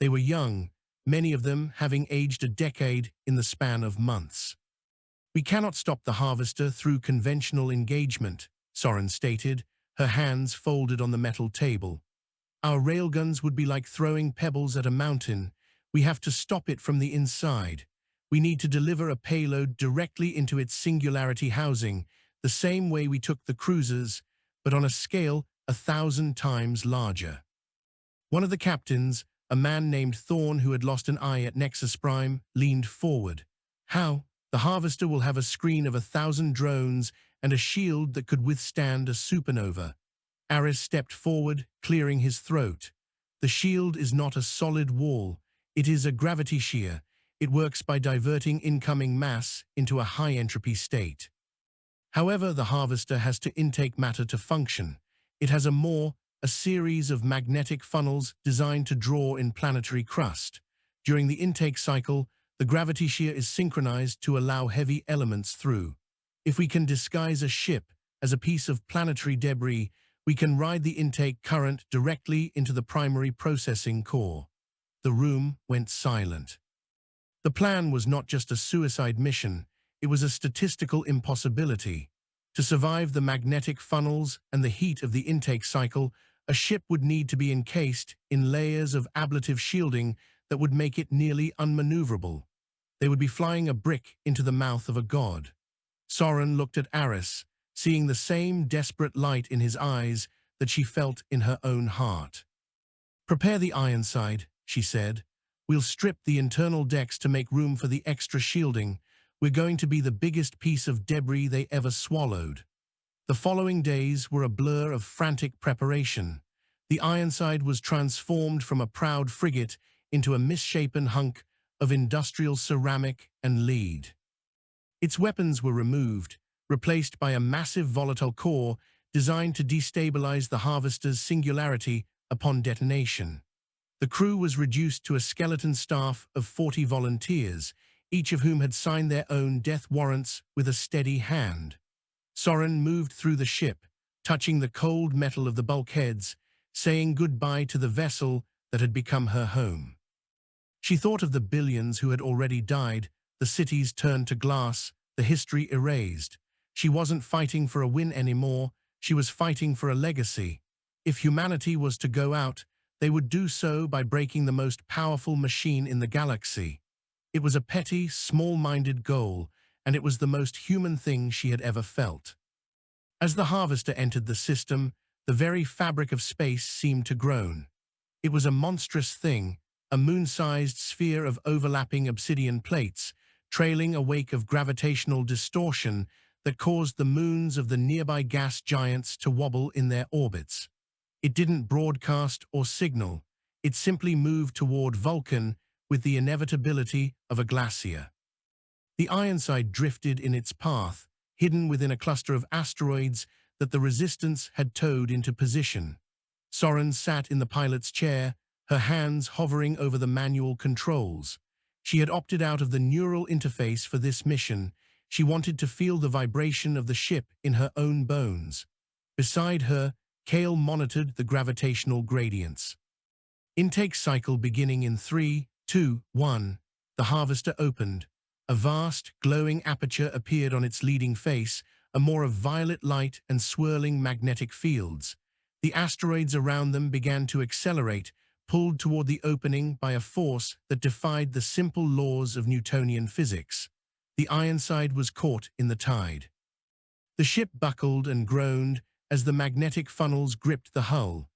They were young, many of them having aged a decade in the span of months. "We cannot stop the harvester through conventional engagement," Soren stated, her hands folded on the metal table. Our railguns would be like throwing pebbles at a mountain. We have to stop it from the inside. We need to deliver a payload directly into its singularity housing, the same way we took the cruisers, but on a scale 1,000 times larger. One of the captains, a man named Thorn who had lost an eye at Nexus Prime, leaned forward. How? The Harvester will have a screen of 1,000 drones and a shield that could withstand a supernova. Aris stepped forward, clearing his throat. The shield is not a solid wall. It is a gravity shear. It works by diverting incoming mass into a high-entropy state. However, the Harvester has to intake matter to function. It has a series of magnetic funnels designed to draw in planetary crust. During the intake cycle, the gravity shear is synchronized to allow heavy elements through. If we can disguise a ship as a piece of planetary debris, we can ride the intake current directly into the primary processing core. The room went silent. The plan was not just a suicide mission, it was a statistical impossibility. To survive the magnetic funnels and the heat of the intake cycle, a ship would need to be encased in layers of ablative shielding that would make it nearly unmaneuverable. They would be flying a brick into the mouth of a god. Soren looked at Aris, seeing the same desperate light in his eyes that she felt in her own heart. "Prepare the Ironside," she said. "We'll strip the internal decks to make room for the extra shielding. We're going to be the biggest piece of debris they ever swallowed." The following days were a blur of frantic preparation. The Ironside was transformed from a proud frigate into a misshapen hunk of industrial ceramic and lead. Its weapons were removed, replaced by a massive volatile core designed to destabilize the Harvester's singularity upon detonation. The crew was reduced to a skeleton staff of 40 volunteers, each of whom had signed their own death warrants with a steady hand. Soren moved through the ship, touching the cold metal of the bulkheads, saying goodbye to the vessel that had become her home. She thought of the billions who had already died, the cities turned to glass, the history erased. She wasn't fighting for a win anymore, she was fighting for a legacy. If humanity was to go out, they would do so by breaking the most powerful machine in the galaxy. It was a petty, small-minded goal, and it was the most human thing she had ever felt. As the Harvester entered the system, the very fabric of space seemed to groan. It was a monstrous thing, a moon-sized sphere of overlapping obsidian plates, trailing a wake of gravitational distortion that caused the moons of the nearby gas giants to wobble in their orbits. It didn't broadcast or signal, it simply moved toward Vulcan with the inevitability of a glacier. The Ironside drifted in its path, hidden within a cluster of asteroids that the Resistance had towed into position. Soren sat in the pilot's chair, her hands hovering over the manual controls. She had opted out of the neural interface for this mission. She wanted to feel the vibration of the ship in her own bones. Beside her, Kale monitored the gravitational gradients. Intake cycle beginning in 3, 2, 1. The Harvester opened. A vast, glowing aperture appeared on its leading face, a more of violet light and swirling magnetic fields. The asteroids around them began to accelerate, pulled toward the opening by a force that defied the simple laws of Newtonian physics. The Ironside was caught in the tide. The ship buckled and groaned as the magnetic funnels gripped the hull.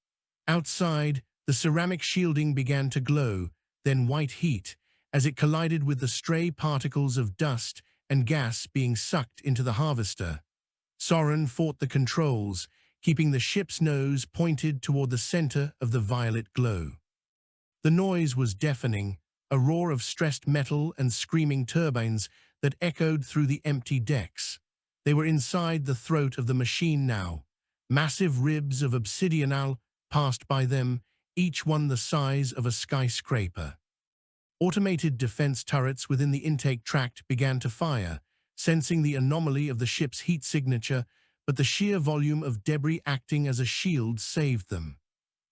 Outside, the ceramic shielding began to glow, then white heat, as it collided with the stray particles of dust and gas being sucked into the Harvester. Soren fought the controls, keeping the ship's nose pointed toward the center of the violet glow. The noise was deafening, a roar of stressed metal and screaming turbines that echoed through the empty decks. They were inside the throat of the machine now. Massive ribs of obsidianal passed by them, each one the size of a skyscraper. Automated defense turrets within the intake tract began to fire, sensing the anomaly of the ship's heat signature, but the sheer volume of debris acting as a shield saved them.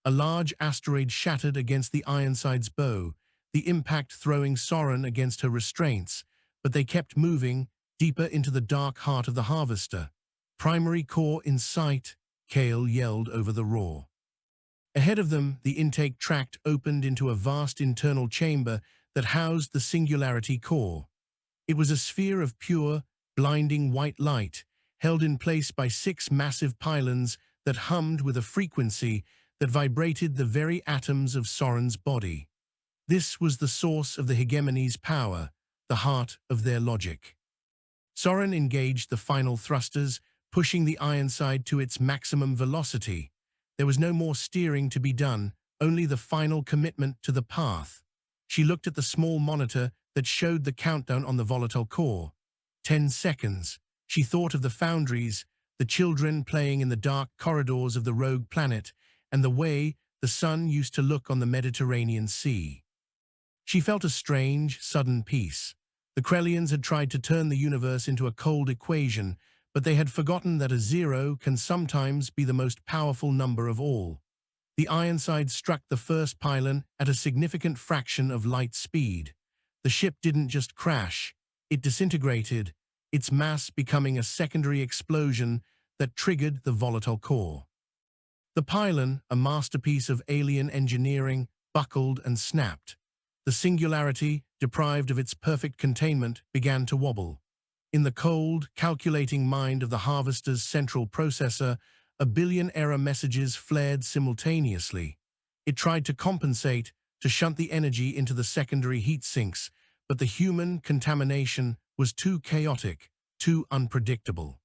A large asteroid shattered against the Ironside's bow, the impact throwing Soren against her restraints, but they kept moving, deeper into the dark heart of the Harvester. Primary core in sight, Kale yelled over the roar. Ahead of them, the intake tract opened into a vast internal chamber that housed the Singularity core. It was a sphere of pure, blinding white light, held in place by 6 massive pylons that hummed with a frequency that vibrated the very atoms of Soren's body. This was the source of the Hegemony's power, the heart of their logic. Soren engaged the final thrusters, pushing the Ironside to its maximum velocity. There was no more steering to be done, only the final commitment to the path. She looked at the small monitor that showed the countdown on the volatile core. 10 seconds. She thought of the foundries, the children playing in the dark corridors of the rogue planet, and the way the sun used to look on the Mediterranean Sea. She felt a strange, sudden peace. The Krellians had tried to turn the universe into a cold equation, but they had forgotten that a 0 can sometimes be the most powerful number of all. The Ironside struck the first pylon at a significant fraction of light speed. The ship didn't just crash, it disintegrated, its mass becoming a secondary explosion that triggered the volatile core. The pylon, a masterpiece of alien engineering, buckled and snapped. The Singularity, deprived of its perfect containment, began to wobble. In the cold, calculating mind of the Harvester's central processor, a billion error messages flared simultaneously. It tried to compensate, to shunt the energy into the secondary heat sinks, but the human contamination was too chaotic, too unpredictable.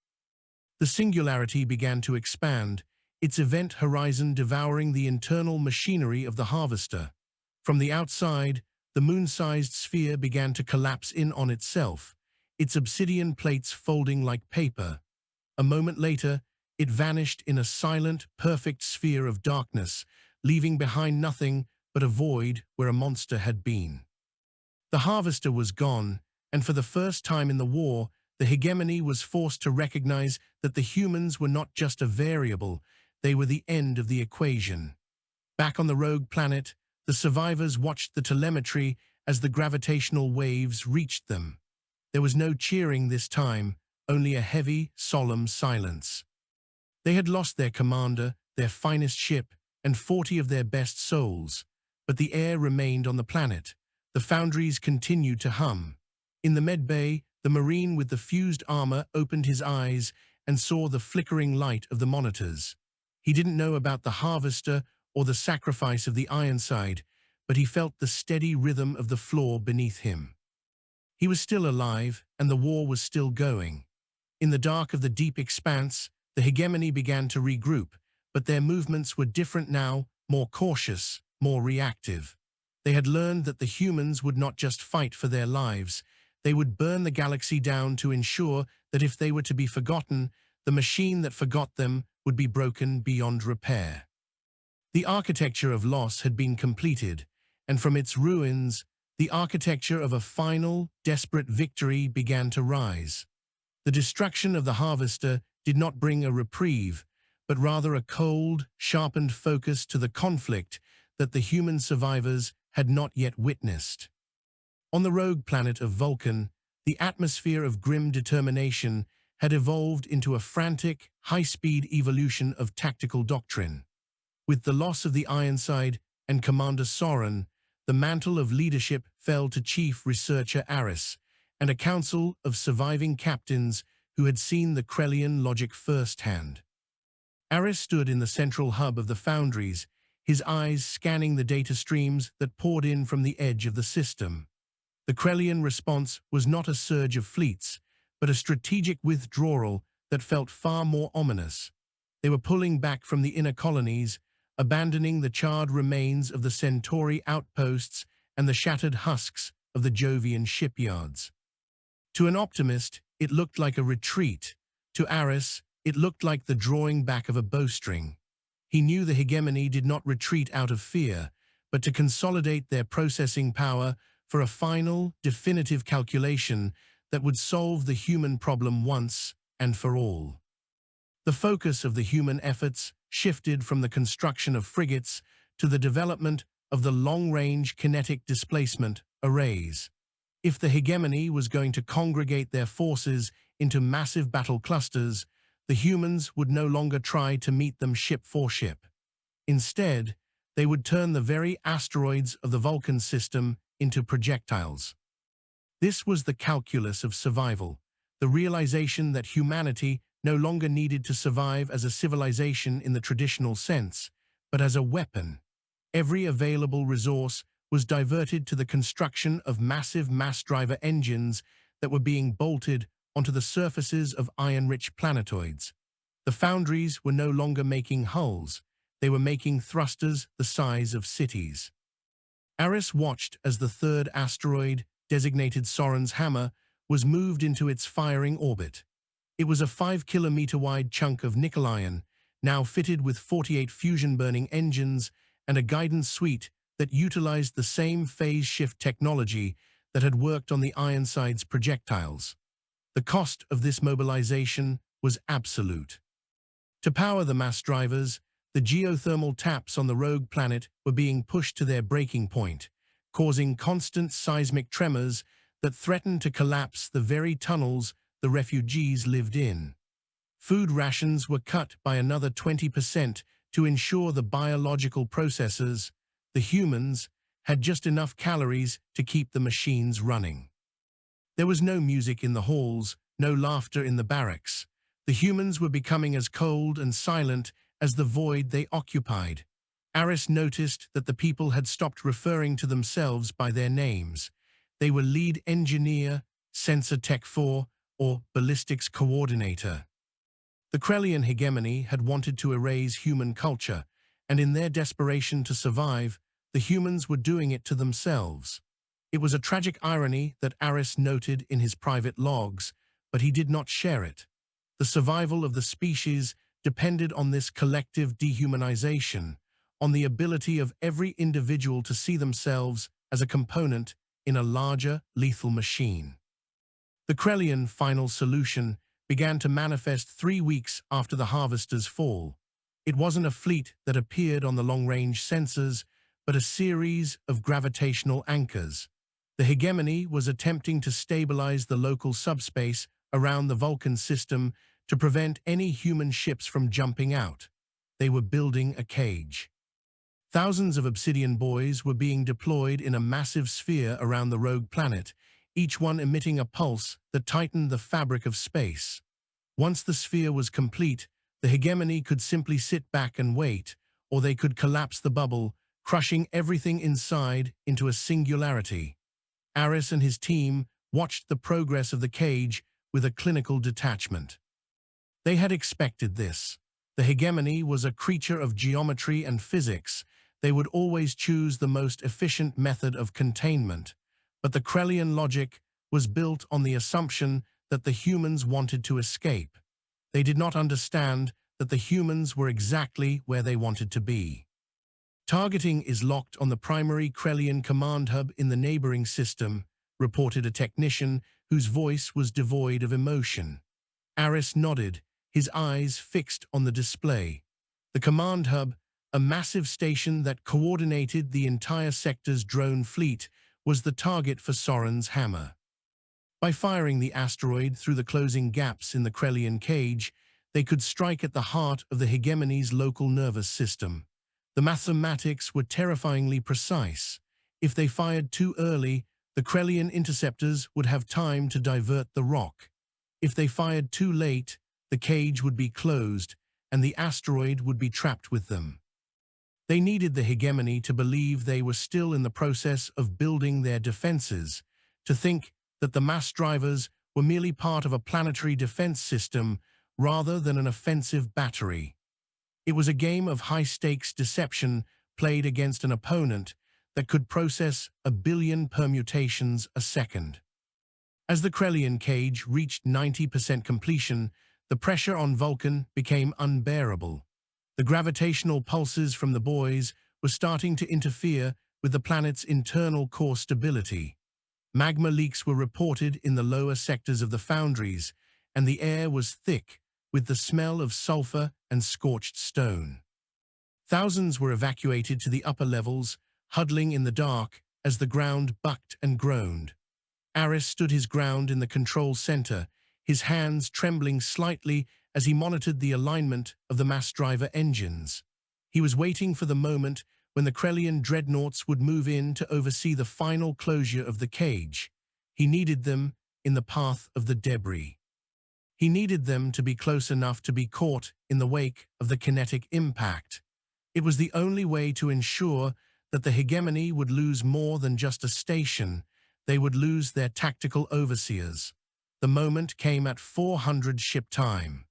The Singularity began to expand, its event horizon devouring the internal machinery of the Harvester. From the outside, the moon-sized sphere began to collapse in on itself, its obsidian plates folding like paper. A moment later, it vanished in a silent, perfect sphere of darkness, leaving behind nothing but a void where a monster had been. The Harvester was gone, and for the first time in the war, the Hegemony was forced to recognize that the humans were not just a variable, they were the end of the equation. Back on the rogue planet, the survivors watched the telemetry as the gravitational waves reached them. There was no cheering this time, only a heavy, solemn silence. They had lost their commander, their finest ship, and 40 of their best souls, but the air remained on the planet. The foundries continued to hum. In the medbay, the Marine with the fused armor opened his eyes and saw the flickering light of the monitors. He didn't know about the Harvester or the sacrifice of the Ironside, but he felt the steady rhythm of the floor beneath him. He was still alive, and the war was still going. In the dark of the deep expanse, the Hegemony began to regroup, but their movements were different now, more cautious, more reactive. They had learned that the humans would not just fight for their lives, they would burn the galaxy down to ensure that if they were to be forgotten, the machine that forgot them would be broken beyond repair. The architecture of loss had been completed, and from its ruins, the architecture of a final, desperate victory began to rise. The destruction of the Harvester did not bring a reprieve, but rather a cold, sharpened focus to the conflict that the human survivors had not yet witnessed. On the rogue planet of Vulcan, the atmosphere of grim determination had evolved into a frantic, high-speed evolution of tactical doctrine. With the loss of the Ironside and Commander Soren, the mantle of leadership fell to Chief Researcher Aris and a council of surviving captains who had seen the Krellian logic firsthand. Aris stood in the central hub of the foundries, his eyes scanning the data streams that poured in from the edge of the system. The Krellian response was not a surge of fleets, but a strategic withdrawal that felt far more ominous. They were pulling back from the inner colonies, abandoning the charred remains of the Centauri outposts and the shattered husks of the Jovian shipyards. To an optimist, it looked like a retreat. To Aris, it looked like the drawing back of a bowstring. He knew the Hegemony did not retreat out of fear, but to consolidate their processing power for a final, definitive calculation that would solve the human problem once and for all. The focus of the human efforts shifted from the construction of frigates to the development of the long-range kinetic displacement arrays. If the Hegemony was going to congregate their forces into massive battle clusters, The humans would no longer try to meet them ship for ship. Instead, they would turn the very asteroids of the Vulcan system into projectiles. This was the calculus of survival, the realization that humanity no longer needed to survive as a civilization in the traditional sense, but as a weapon. Every available resource was diverted to the construction of massive mass-driver engines that were being bolted onto the surfaces of iron-rich planetoids. The foundries were no longer making hulls, they were making thrusters the size of cities. Aris watched as the third asteroid, designated Soren's Hammer, was moved into its firing orbit. It was a 5-kilometer-wide chunk of nickel iron, now fitted with 48 fusion-burning engines and a guidance suite that utilized the same phase shift technology that had worked on the Ironside's projectiles. The cost of this mobilization was absolute. To power the mass drivers, the geothermal taps on the rogue planet were being pushed to their breaking point, causing constant seismic tremors that threatened to collapse the very tunnels the refugees lived in. Food rations were cut by another 20% to ensure the biological processes, the humans, had just enough calories to keep the machines running. There was no music in the halls, no laughter in the barracks. The humans were becoming as cold and silent as the void they occupied. Aris noticed that the people had stopped referring to themselves by their names. They were Lead Engineer, Sensor Tech 4, or Ballistics Coordinator. The Krellian Hegemony had wanted to erase human culture, and in their desperation to survive, the humans were doing it to themselves. It was a tragic irony that Aris noted in his private logs, but he did not share it. The survival of the species depended on this collective dehumanization, on the ability of every individual to see themselves as a component in a larger, lethal machine. The Krellian final solution began to manifest 3 weeks after the Harvester's fall. It wasn't a fleet that appeared on the long-range sensors, but a series of gravitational anchors. The Hegemony was attempting to stabilize the local subspace around the Vulcan system to prevent any human ships from jumping out. They were building a cage. Thousands of Obsidian Boys were being deployed in a massive sphere around the rogue planet, each one emitting a pulse that tightened the fabric of space. Once the sphere was complete, the Hegemony could simply sit back and wait, or they could collapse the bubble, crushing everything inside into a singularity. Aris and his team watched the progress of the cage with a clinical detachment. They had expected this. The Hegemony was a creature of geometry and physics. They would always choose the most efficient method of containment. But the Krellian logic was built on the assumption that the humans wanted to escape. They did not understand that the humans were exactly where they wanted to be. Targeting is locked on the primary Krellian command hub in the neighboring system, reported a technician whose voice was devoid of emotion. Aris nodded, his eyes fixed on the display. The command hub, a massive station that coordinated the entire sector's drone fleet, was the target for Soren's Hammer. By firing the asteroid through the closing gaps in the Krellian cage, they could strike at the heart of the Hegemony's local nervous system. The mathematics were terrifyingly precise. If they fired too early, the Krellian interceptors would have time to divert the rock. If they fired too late, the cage would be closed, and the asteroid would be trapped with them. They needed the Hegemony to believe they were still in the process of building their defenses, to think that the mass drivers were merely part of a planetary defense system rather than an offensive battery. It was a game of high-stakes deception played against an opponent that could process 1 billion permutations a second. As the Krellian cage reached 90% completion, the pressure on Vulcan became unbearable. The gravitational pulses from the boys were starting to interfere with the planet's internal core stability. Magma leaks were reported in the lower sectors of the foundries, and the air was thick with the smell of sulfur and scorched stone. Thousands were evacuated to the upper levels, huddling in the dark as the ground bucked and groaned. Aris stood his ground in the control center, his hands trembling slightly as he monitored the alignment of the mass driver engines. He was waiting for the moment when the Krellian dreadnoughts would move in to oversee the final closure of the cage. He needed them in the path of the debris. He needed them to be close enough to be caught in the wake of the kinetic impact. It was the only way to ensure that the hegemony would lose more than just a station. They would lose their tactical overseers. The moment came at 400 ship time.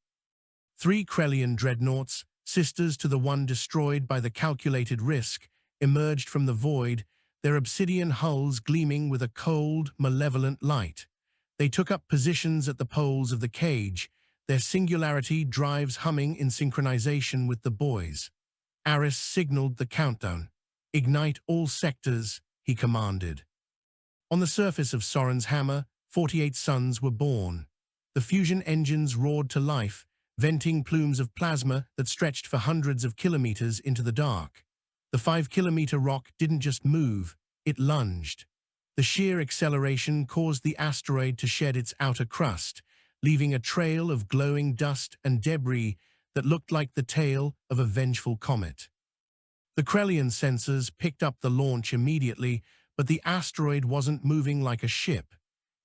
3 Krellian dreadnoughts, sisters to the one destroyed by the calculated risk, emerged from the void, their obsidian hulls gleaming with a cold, malevolent light. They took up positions at the poles of the cage, their singularity drives humming in synchronization with the boys. Aris signaled the countdown. "Ignite all sectors," he commanded. On the surface of Soren's hammer, 48 suns were born. The fusion engines roared to life, venting plumes of plasma that stretched for hundreds of kilometers into the dark. The 5-kilometer rock didn't just move, it lunged. The sheer acceleration caused the asteroid to shed its outer crust, leaving a trail of glowing dust and debris that looked like the tail of a vengeful comet. The Krellian sensors picked up the launch immediately, but the asteroid wasn't moving like a ship.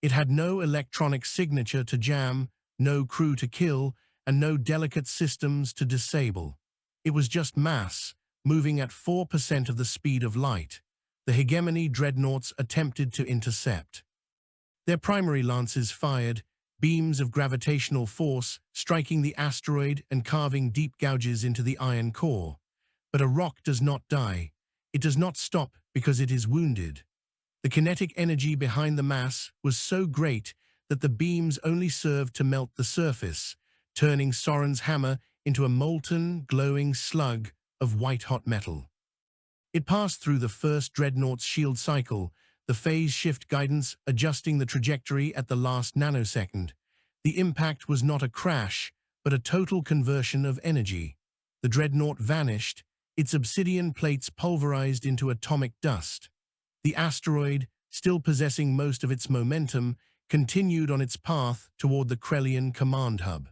It had no electronic signature to jam, no crew to kill, and no delicate systems to disable. It was just mass, moving at 4% of the speed of light. The hegemony dreadnoughts attempted to intercept. Their primary lances fired, beams of gravitational force striking the asteroid and carving deep gouges into the iron core. But a rock does not die. It does not stop because it is wounded. The kinetic energy behind the mass was so great that the beams only served to melt the surface, turning Soren's hammer into a molten, glowing slug of white-hot metal. It passed through the first dreadnought's shield cycle, the phase shift guidance adjusting the trajectory at the last nanosecond. The impact was not a crash, but a total conversion of energy. The dreadnought vanished, its obsidian plates pulverized into atomic dust. The asteroid, still possessing most of its momentum, continued on its path toward the Krellian command hub.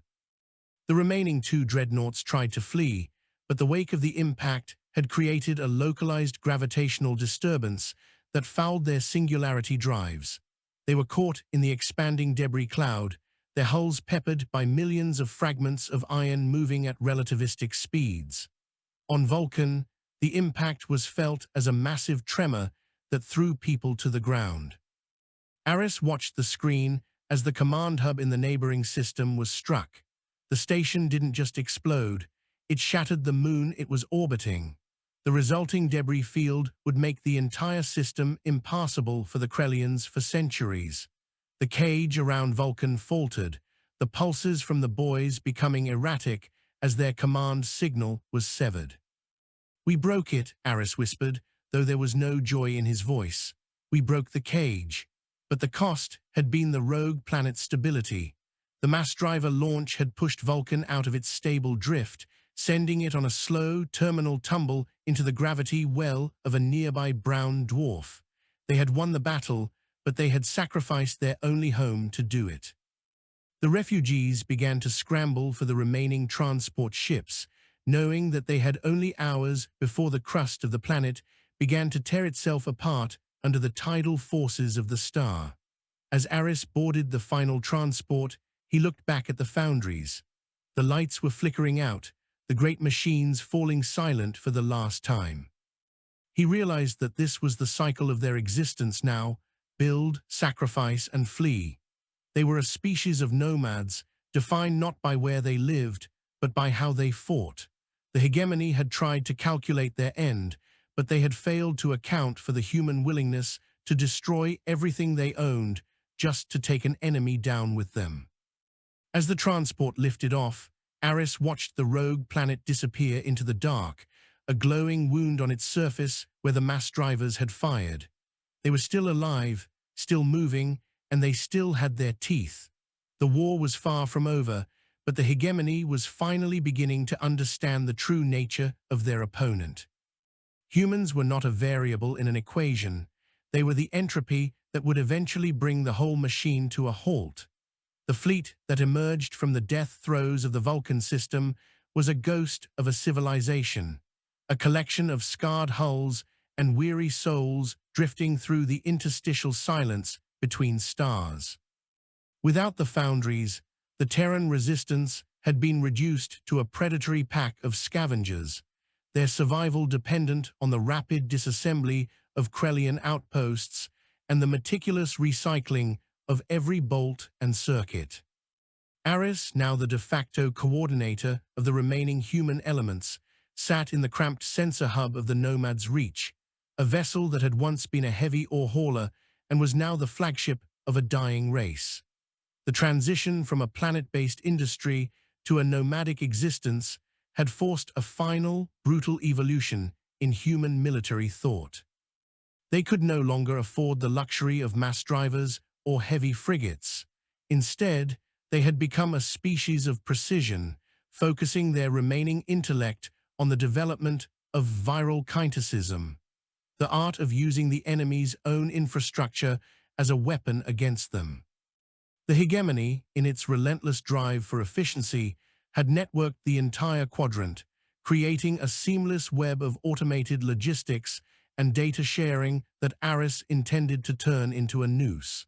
The remaining 2 dreadnoughts tried to flee, but the wake of the impact had created a localized gravitational disturbance that fouled their singularity drives. They were caught in the expanding debris cloud, their hulls peppered by millions of fragments of iron moving at relativistic speeds. On Vulcan, the impact was felt as a massive tremor that threw people to the ground. Aris watched the screen as the command hub in the neighboring system was struck. The station didn't just explode, it shattered the moon it was orbiting. The resulting debris field would make the entire system impassable for the Krellians for centuries. The cage around Vulcan faltered, the pulses from the boys becoming erratic as their command signal was severed. "We broke it," Aris whispered, though there was no joy in his voice. "We broke the cage." But the cost had been the rogue planet's stability. The mass driver launch had pushed Vulcan out of its stable drift, sending it on a slow, terminal tumble into the gravity well of a nearby brown dwarf. They had won the battle, but they had sacrificed their only home to do it. The refugees began to scramble for the remaining transport ships, knowing that they had only hours before the crust of the planet began to tear itself apart under the tidal forces of the star. As Aris boarded the final transport, he looked back at the foundries. The lights were flickering out, the great machines falling silent for the last time. He realized that this was the cycle of their existence now: build, sacrifice, and flee. They were a species of nomads, defined not by where they lived, but by how they fought. The hegemony had tried to calculate their end, but they had failed to account for the human willingness to destroy everything they owned just to take an enemy down with them. As the transport lifted off, Aris watched the rogue planet disappear into the dark, a glowing wound on its surface where the mass drivers had fired. They were still alive, still moving, and they still had their teeth. The war was far from over, but the hegemony was finally beginning to understand the true nature of their opponent. Humans were not a variable in an equation. They were the entropy that would eventually bring the whole machine to a halt. The fleet that emerged from the death throes of the Vulcan system was a ghost of a civilization, a collection of scarred hulls and weary souls drifting through the interstitial silence between stars. Without the foundries, the Terran resistance had been reduced to a predatory pack of scavengers, their survival dependent on the rapid disassembly of Krellian outposts and the meticulous recycling of every bolt and circuit. Aris, now the de facto coordinator of the remaining human elements, sat in the cramped sensor hub of the Nomad's Reach, a vessel that had once been a heavy ore hauler and was now the flagship of a dying race. The transition from a planet-based industry to a nomadic existence had forced a final, brutal evolution in human military thought. They could no longer afford the luxury of mass drivers or heavy frigates. Instead, they had become a species of precision, focusing their remaining intellect on the development of viral kinetism, the art of using the enemy's own infrastructure as a weapon against them. The Hegemony, in its relentless drive for efficiency, had networked the entire quadrant, creating a seamless web of automated logistics and data sharing that Aris intended to turn into a noose.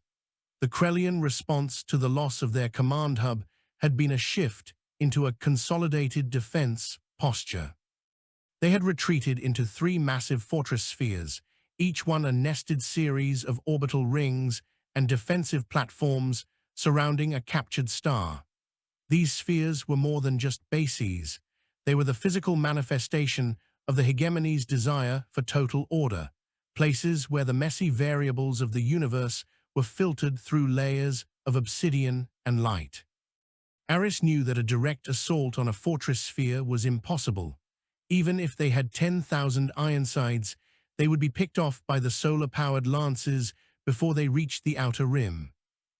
The Krellian response to the loss of their command hub had been a shift into a consolidated defense posture. They had retreated into 3 massive fortress spheres, each one a nested series of orbital rings and defensive platforms surrounding a captured star. These spheres were more than just bases. They were the physical manifestation of the Hegemony's desire for total order, places where the messy variables of the universe were filtered through layers of obsidian and light. Aris knew that a direct assault on a fortress sphere was impossible. Even if they had 10,000 Ironsides, they would be picked off by the solar-powered lances before they reached the outer rim.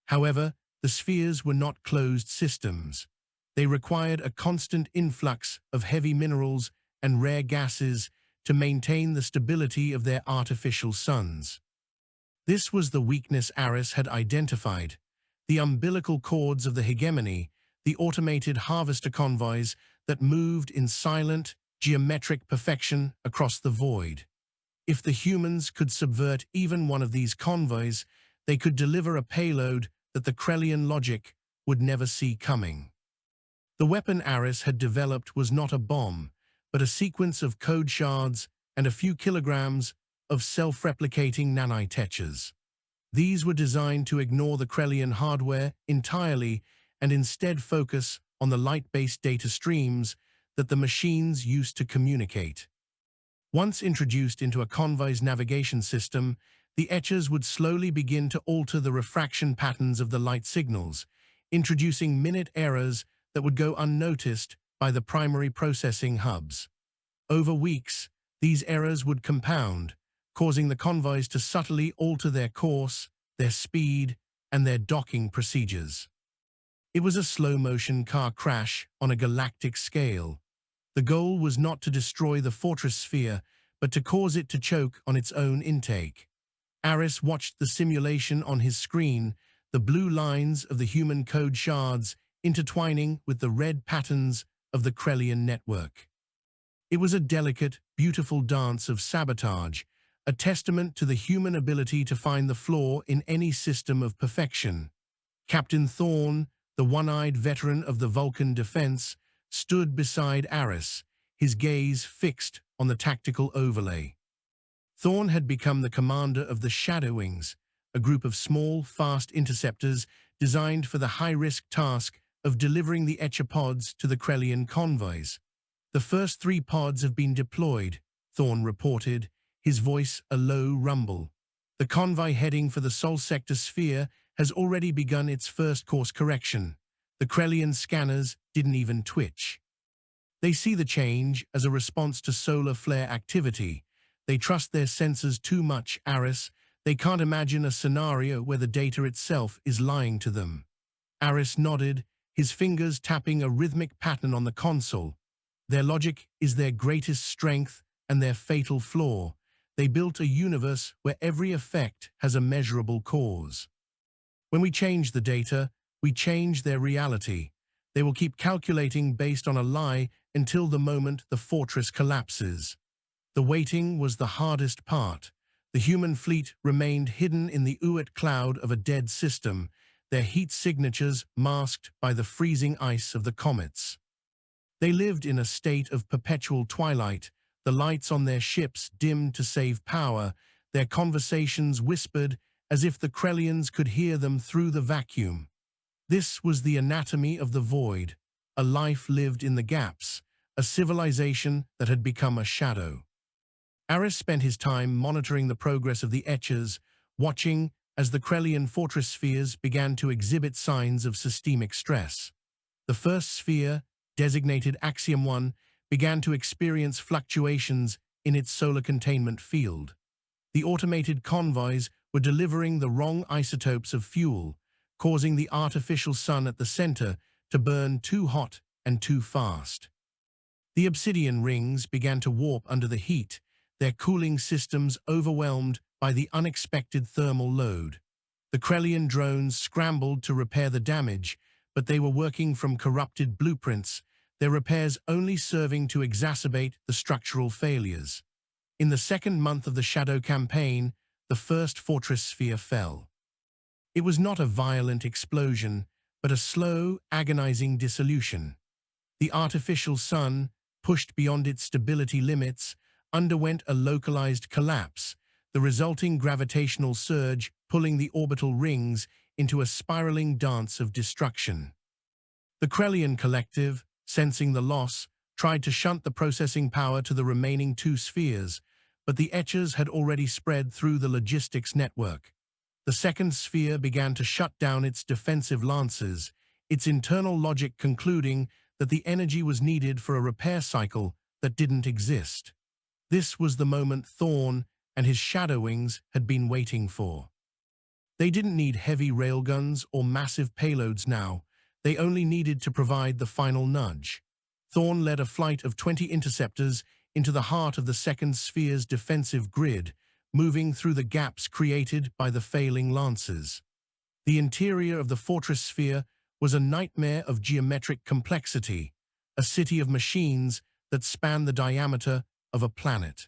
However, the spheres were not closed systems. They required a constant influx of heavy minerals and rare gases to maintain the stability of their artificial suns. This was the weakness Aris had identified: the umbilical cords of the Hegemony, the automated harvester convoys that moved in silent, geometric perfection across the void. If the humans could subvert even one of these convoys, they could deliver a payload that the Krellian logic would never see coming. The weapon Aris had developed was not a bomb, but a sequence of code shards and a few kilograms of self-replicating nanite-etchers. These were designed to ignore the Krellian hardware entirely and instead focus on the light-based data streams that the machines used to communicate. Once introduced into a convoy's navigation system, the etchers would slowly begin to alter the refraction patterns of the light signals, introducing minute errors that would go unnoticed by the primary processing hubs. Over weeks, these errors would compound, causing the convoys to subtly alter their course, their speed, and their docking procedures. It was a slow-motion car crash on a galactic scale. The goal was not to destroy the fortress sphere, but to cause it to choke on its own intake. Aris watched the simulation on his screen, the blue lines of the human code shards intertwining with the red patterns of the Krellian network. It was a delicate, beautiful dance of sabotage, a testament to the human ability to find the flaw in any system of perfection. Captain Thorn, the one-eyed veteran of the Vulcan defense, stood beside Aris, his gaze fixed on the tactical overlay. Thorn had become the commander of the Shadowwings, a group of small, fast interceptors designed for the high-risk task of delivering the Etcher pods to the Krellian convoys. "The first 3 pods have been deployed," Thorn reported, his voice a low rumble. "The convoy heading for the Sol Sector sphere has already begun its first course correction. The Krellian scanners didn't even twitch. They see the change as a response to solar flare activity. They trust their sensors too much, Aris. They can't imagine a scenario where the data itself is lying to them." Aris nodded, his fingers tapping a rhythmic pattern on the console. Their logic is their greatest strength and their fatal flaw. They built a universe where every effect has a measurable cause. When we change the data, We change their reality. They will keep calculating based on a lie until the moment the fortress collapses. The waiting was the hardest part. The human fleet remained hidden in the Uit cloud of a dead system, their heat signatures masked by the freezing ice of the comets. They lived in a state of perpetual twilight, the lights on their ships dimmed to save power, their conversations whispered as if the Krellians could hear them through the vacuum. This was the anatomy of the void, a life lived in the gaps, a civilization that had become a shadow. Aris spent his time monitoring the progress of the Etchers, watching as the Krellian fortress spheres began to exhibit signs of systemic stress. The first sphere, designated Axiom 1, began to experience fluctuations in its solar containment field. The automated convoys were delivering the wrong isotopes of fuel, causing the artificial sun at the center to burn too hot and too fast. The obsidian rings began to warp under the heat, their cooling systems overwhelmed by the unexpected thermal load. The Krellian drones scrambled to repair the damage, but they were working from corrupted blueprints, their repairs only serving to exacerbate the structural failures. In the second month of the Shadow campaign, the first fortress sphere fell. It was not a violent explosion, but a slow, agonizing dissolution. The artificial sun, pushed beyond its stability limits, underwent a localized collapse, the resulting gravitational surge pulling the orbital rings into a spiraling dance of destruction. The Krellian collective, sensing the loss, tried to shunt the processing power to the remaining two spheres, but the Etchers had already spread through the logistics network. The second sphere began to shut down its defensive lances, its internal logic concluding that the energy was needed for a repair cycle that didn't exist. This was the moment Thorn and his Shadowwings had been waiting for. They didn't need heavy railguns or massive payloads now. They only needed to provide the final nudge. Thorn led a flight of 20 interceptors into the heart of the second sphere's defensive grid, moving through the gaps created by the failing lances. The interior of the fortress sphere was a nightmare of geometric complexity, a city of machines that spanned the diameter of a planet.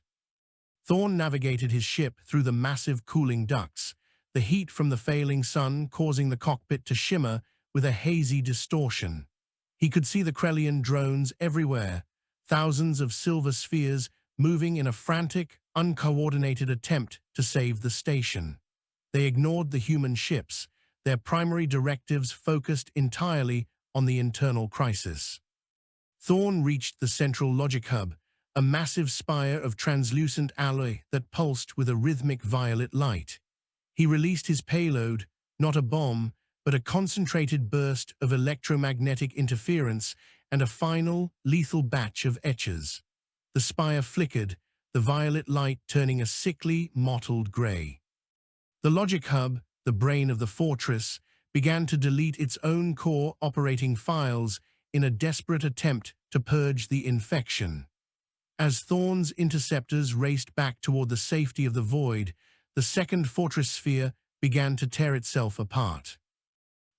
Thorn navigated his ship through the massive cooling ducts, the heat from the failing sun causing the cockpit to shimmer with a hazy distortion. He could see the Krellian drones everywhere, thousands of silver spheres moving in a frantic, uncoordinated attempt to save the station. They ignored the human ships, their primary directives focused entirely on the internal crisis. Thorn reached the central logic hub, a massive spire of translucent alloy that pulsed with a rhythmic violet light. He released his payload, not a bomb, but a concentrated burst of electromagnetic interference and a final, lethal batch of Etchers. The spire flickered, the violet light turning a sickly, mottled gray. The logic hub, the brain of the fortress, began to delete its own core operating files in a desperate attempt to purge the infection. As Thorn's interceptors raced back toward the safety of the void, the second fortress sphere began to tear itself apart.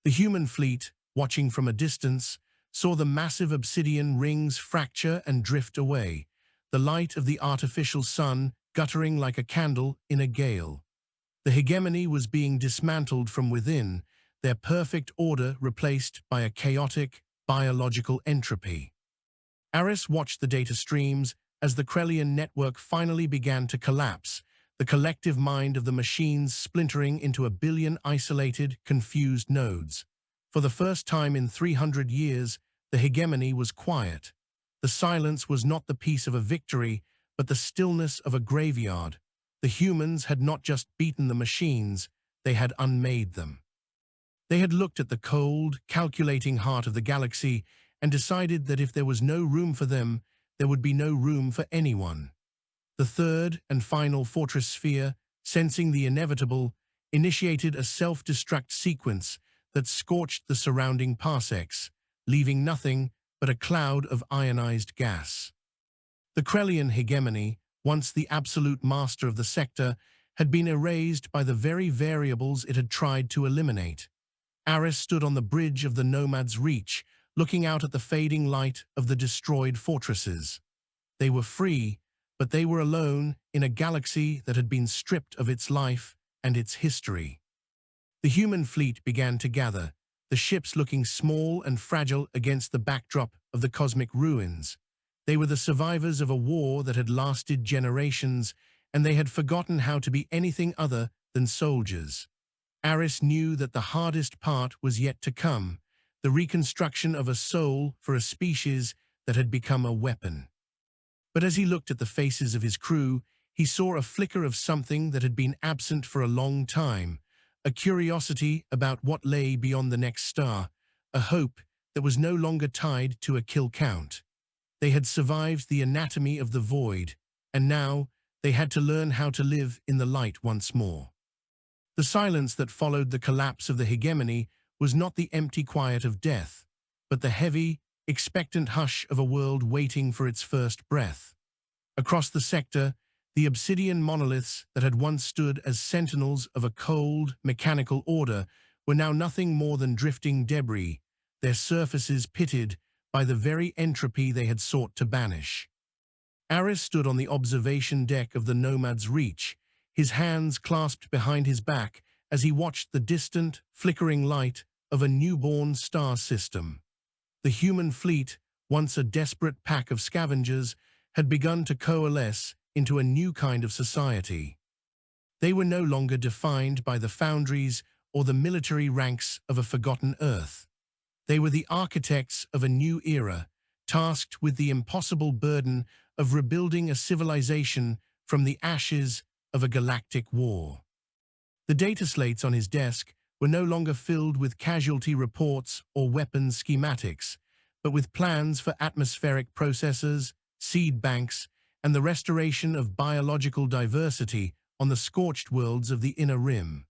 The human fleet, watching from a distance, saw the massive obsidian rings fracture and drift away, the light of the artificial sun guttering like a candle in a gale. The hegemony was being dismantled from within, their perfect order replaced by a chaotic, biological entropy. Aris watched the data streams as the Krellian network finally began to collapse, the collective mind of the machines splintering into a billion isolated, confused nodes. For the first time in 300 years, the hegemony was quiet. The silence was not the peace of a victory, but the stillness of a graveyard. The humans had not just beaten the machines, they had unmade them. They had looked at the cold, calculating heart of the galaxy and decided that if there was no room for them, there would be no room for anyone. The third and final fortress sphere, sensing the inevitable, initiated a self-destruct sequence that scorched the surrounding parsecs, leaving nothing but a cloud of ionized gas. The Krellian hegemony, once the absolute master of the sector, had been erased by the very variables it had tried to eliminate. Aris stood on the bridge of the Nomad's Reach, looking out at the fading light of the destroyed fortresses. They were free, but they were alone in a galaxy that had been stripped of its life and its history. The human fleet began to gather, the ships looking small and fragile against the backdrop of the cosmic ruins. They were the survivors of a war that had lasted generations, and they had forgotten how to be anything other than soldiers. Aris knew that the hardest part was yet to come, the reconstruction of a soul for a species that had become a weapon. But as he looked at the faces of his crew, he saw a flicker of something that had been absent for a long time, a curiosity about what lay beyond the next star, a hope that was no longer tied to a kill count. They had survived the anatomy of the void, and now they had to learn how to live in the light once more. The silence that followed the collapse of the hegemony was not the empty quiet of death, but the heavy, expectant hush of a world waiting for its first breath. Across the sector, the obsidian monoliths that had once stood as sentinels of a cold, mechanical order were now nothing more than drifting debris, their surfaces pitted by the very entropy they had sought to banish. Aris stood on the observation deck of the Nomad's Reach, his hands clasped behind his back as he watched the distant, flickering light of a newborn star system. The human fleet, once a desperate pack of scavengers, had begun to coalesce into a new kind of society. They were no longer defined by the foundries or the military ranks of a forgotten Earth. They were the architects of a new era, tasked with the impossible burden of rebuilding a civilization from the ashes of a galactic war. The data slates on his desk were no longer filled with casualty reports or weapons schematics, but with plans for atmospheric processors, seed banks, and the restoration of biological diversity on the scorched worlds of the Inner Rim.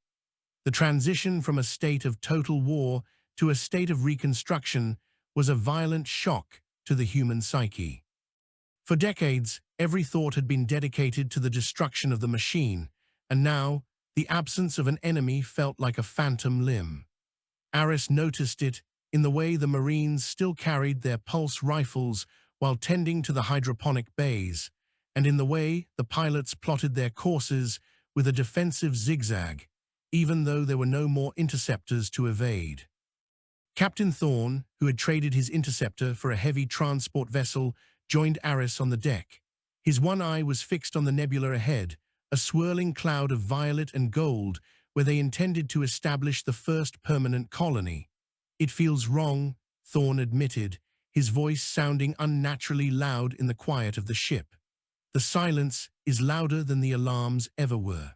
The transition from a state of total war to a state of reconstruction was a violent shock to the human psyche. For decades, every thought had been dedicated to the destruction of the machine, and now, the absence of an enemy felt like a phantom limb. Aris noticed it in the way the Marines still carried their pulse rifles while tending to the hydroponic bays, and in the way the pilots plotted their courses with a defensive zigzag, even though there were no more interceptors to evade. Captain Thorne, who had traded his interceptor for a heavy transport vessel, joined Aris on the deck. His one eye was fixed on the nebula ahead, a swirling cloud of violet and gold where they intended to establish the first permanent colony. "It feels wrong," Thorne admitted, his voice sounding unnaturally loud in the quiet of the ship. "The silence is louder than the alarms ever were.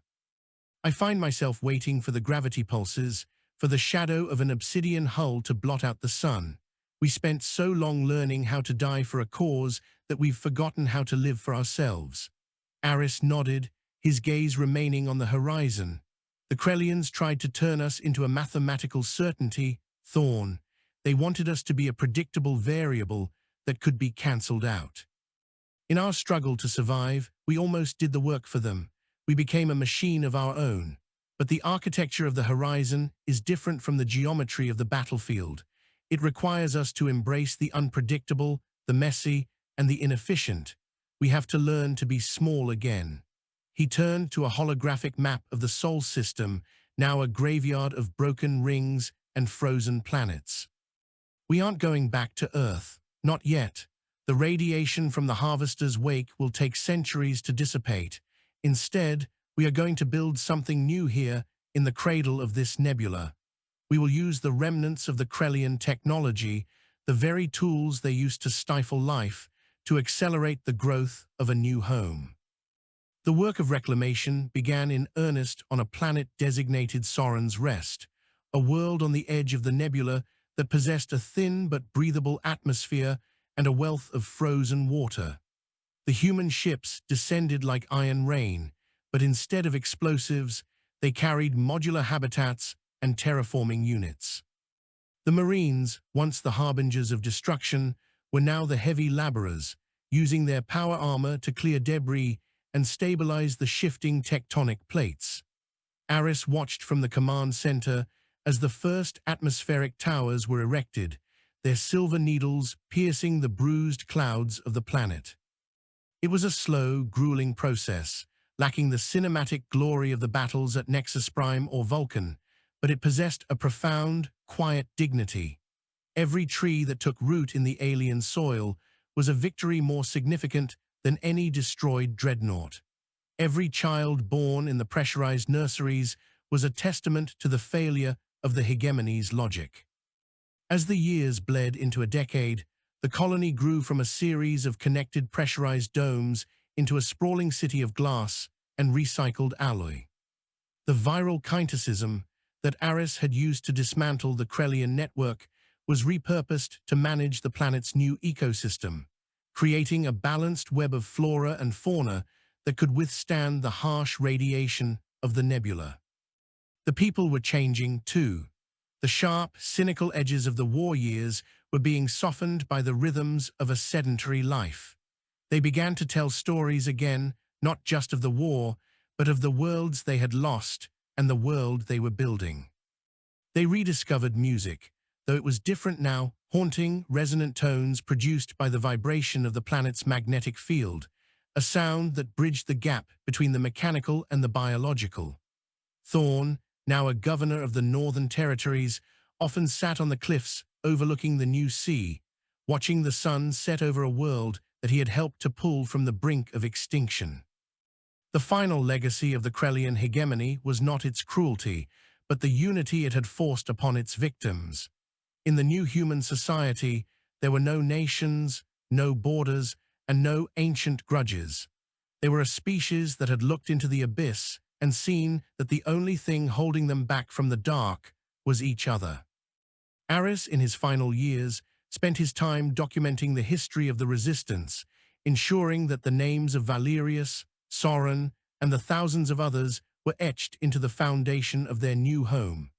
I find myself waiting for the gravity pulses, for the shadow of an obsidian hull to blot out the sun. We spent so long learning how to die for a cause that we've forgotten how to live for ourselves." Aris nodded, his gaze remaining on the horizon. "The Krellians tried to turn us into a mathematical certainty, Thorne. They wanted us to be a predictable variable that could be cancelled out. In our struggle to survive, we almost did the work for them. We became a machine of our own. But the architecture of the horizon is different from the geometry of the battlefield. It requires us to embrace the unpredictable, the messy, and the inefficient. We have to learn to be small again." He turned to a holographic map of the Sol system, now a graveyard of broken rings and frozen planets. "We aren't going back to Earth. Not yet. The radiation from the Harvester's wake will take centuries to dissipate. Instead, we are going to build something new here in the cradle of this nebula. We will use the remnants of the Krellian technology, the very tools they used to stifle life, to accelerate the growth of a new home." The work of reclamation began in earnest on a planet designated Soren's Rest, a world on the edge of the nebula that possessed a thin but breathable atmosphere and a wealth of frozen water. The human ships descended like iron rain, but instead of explosives, they carried modular habitats and terraforming units. The Marines, once the harbingers of destruction, were now the heavy laborers, using their power armor to clear debris and stabilize the shifting tectonic plates. Aris watched from the command center as the first atmospheric towers were erected, their silver needles piercing the bruised clouds of the planet. It was a slow, grueling process, lacking the cinematic glory of the battles at Nexus Prime or Vulcan, but it possessed a profound, quiet dignity. Every tree that took root in the alien soil was a victory more significant than any destroyed dreadnought. Every child born in the pressurized nurseries was a testament to the failure of the hegemony's logic. As the years bled into a decade, the colony grew from a series of connected pressurized domes into a sprawling city of glass and recycled alloy. The viral kinetism that Aris had used to dismantle the Krellian network was repurposed to manage the planet's new ecosystem, creating a balanced web of flora and fauna that could withstand the harsh radiation of the nebula. The people were changing too. The sharp, cynical edges of the war years were being softened by the rhythms of a sedentary life. They began to tell stories again, not just of the war, but of the worlds they had lost and the world they were building. They rediscovered music, though it was different now, haunting, resonant tones produced by the vibration of the planet's magnetic field, a sound that bridged the gap between the mechanical and the biological. Thorn, now a governor of the Northern Territories, often sat on the cliffs overlooking the new sea, watching the sun set over a world that he had helped to pull from the brink of extinction. The final legacy of the Krellian hegemony was not its cruelty, but the unity it had forced upon its victims. In the new human society, there were no nations, no borders, and no ancient grudges. They were a species that had looked into the abyss and seen that the only thing holding them back from the dark was each other. Aris, in his final years, spent his time documenting the history of the resistance, ensuring that the names of Valerius, Soren, and the thousands of others were etched into the foundation of their new home.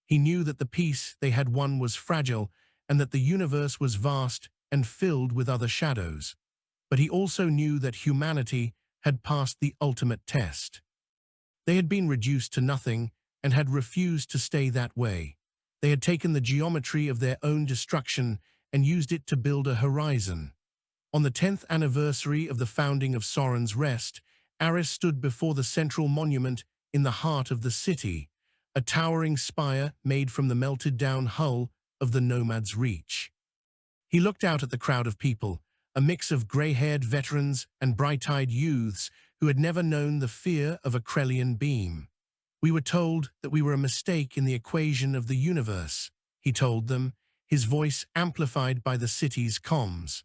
He knew that the peace they had won was fragile and that the universe was vast and filled with other shadows. But he also knew that humanity had passed the ultimate test. They had been reduced to nothing and had refused to stay that way. They had taken the geometry of their own destruction and used it to build a horizon. On the 10th anniversary of the founding of Soren's Rest, Aris stood before the central monument in the heart of the city, a towering spire made from the melted-down hull of the Nomad's Reach. He looked out at the crowd of people, a mix of gray-haired veterans and bright-eyed youths who had never known the fear of a Krellian beam. "We were told that we were a mistake in the equation of the universe," he told them, his voice amplified by the city's comms.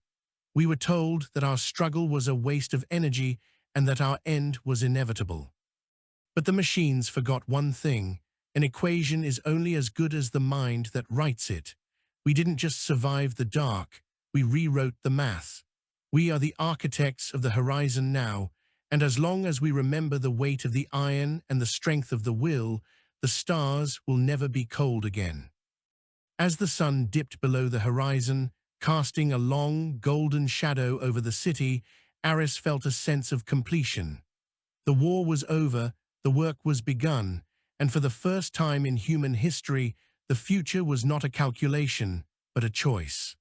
"We were told that our struggle was a waste of energy and that our end was inevitable." But the machines forgot one thing: an equation is only as good as the mind that writes it. We didn't just survive the dark, we rewrote the math. We are the architects of the horizon now, and as long as we remember the weight of the iron and the strength of the will, the stars will never be cold again. As the sun dipped below the horizon, casting a long, golden shadow over the city, Aris felt a sense of completion. The war was over, the work was begun, and for the first time in human history, the future was not a calculation, but a choice.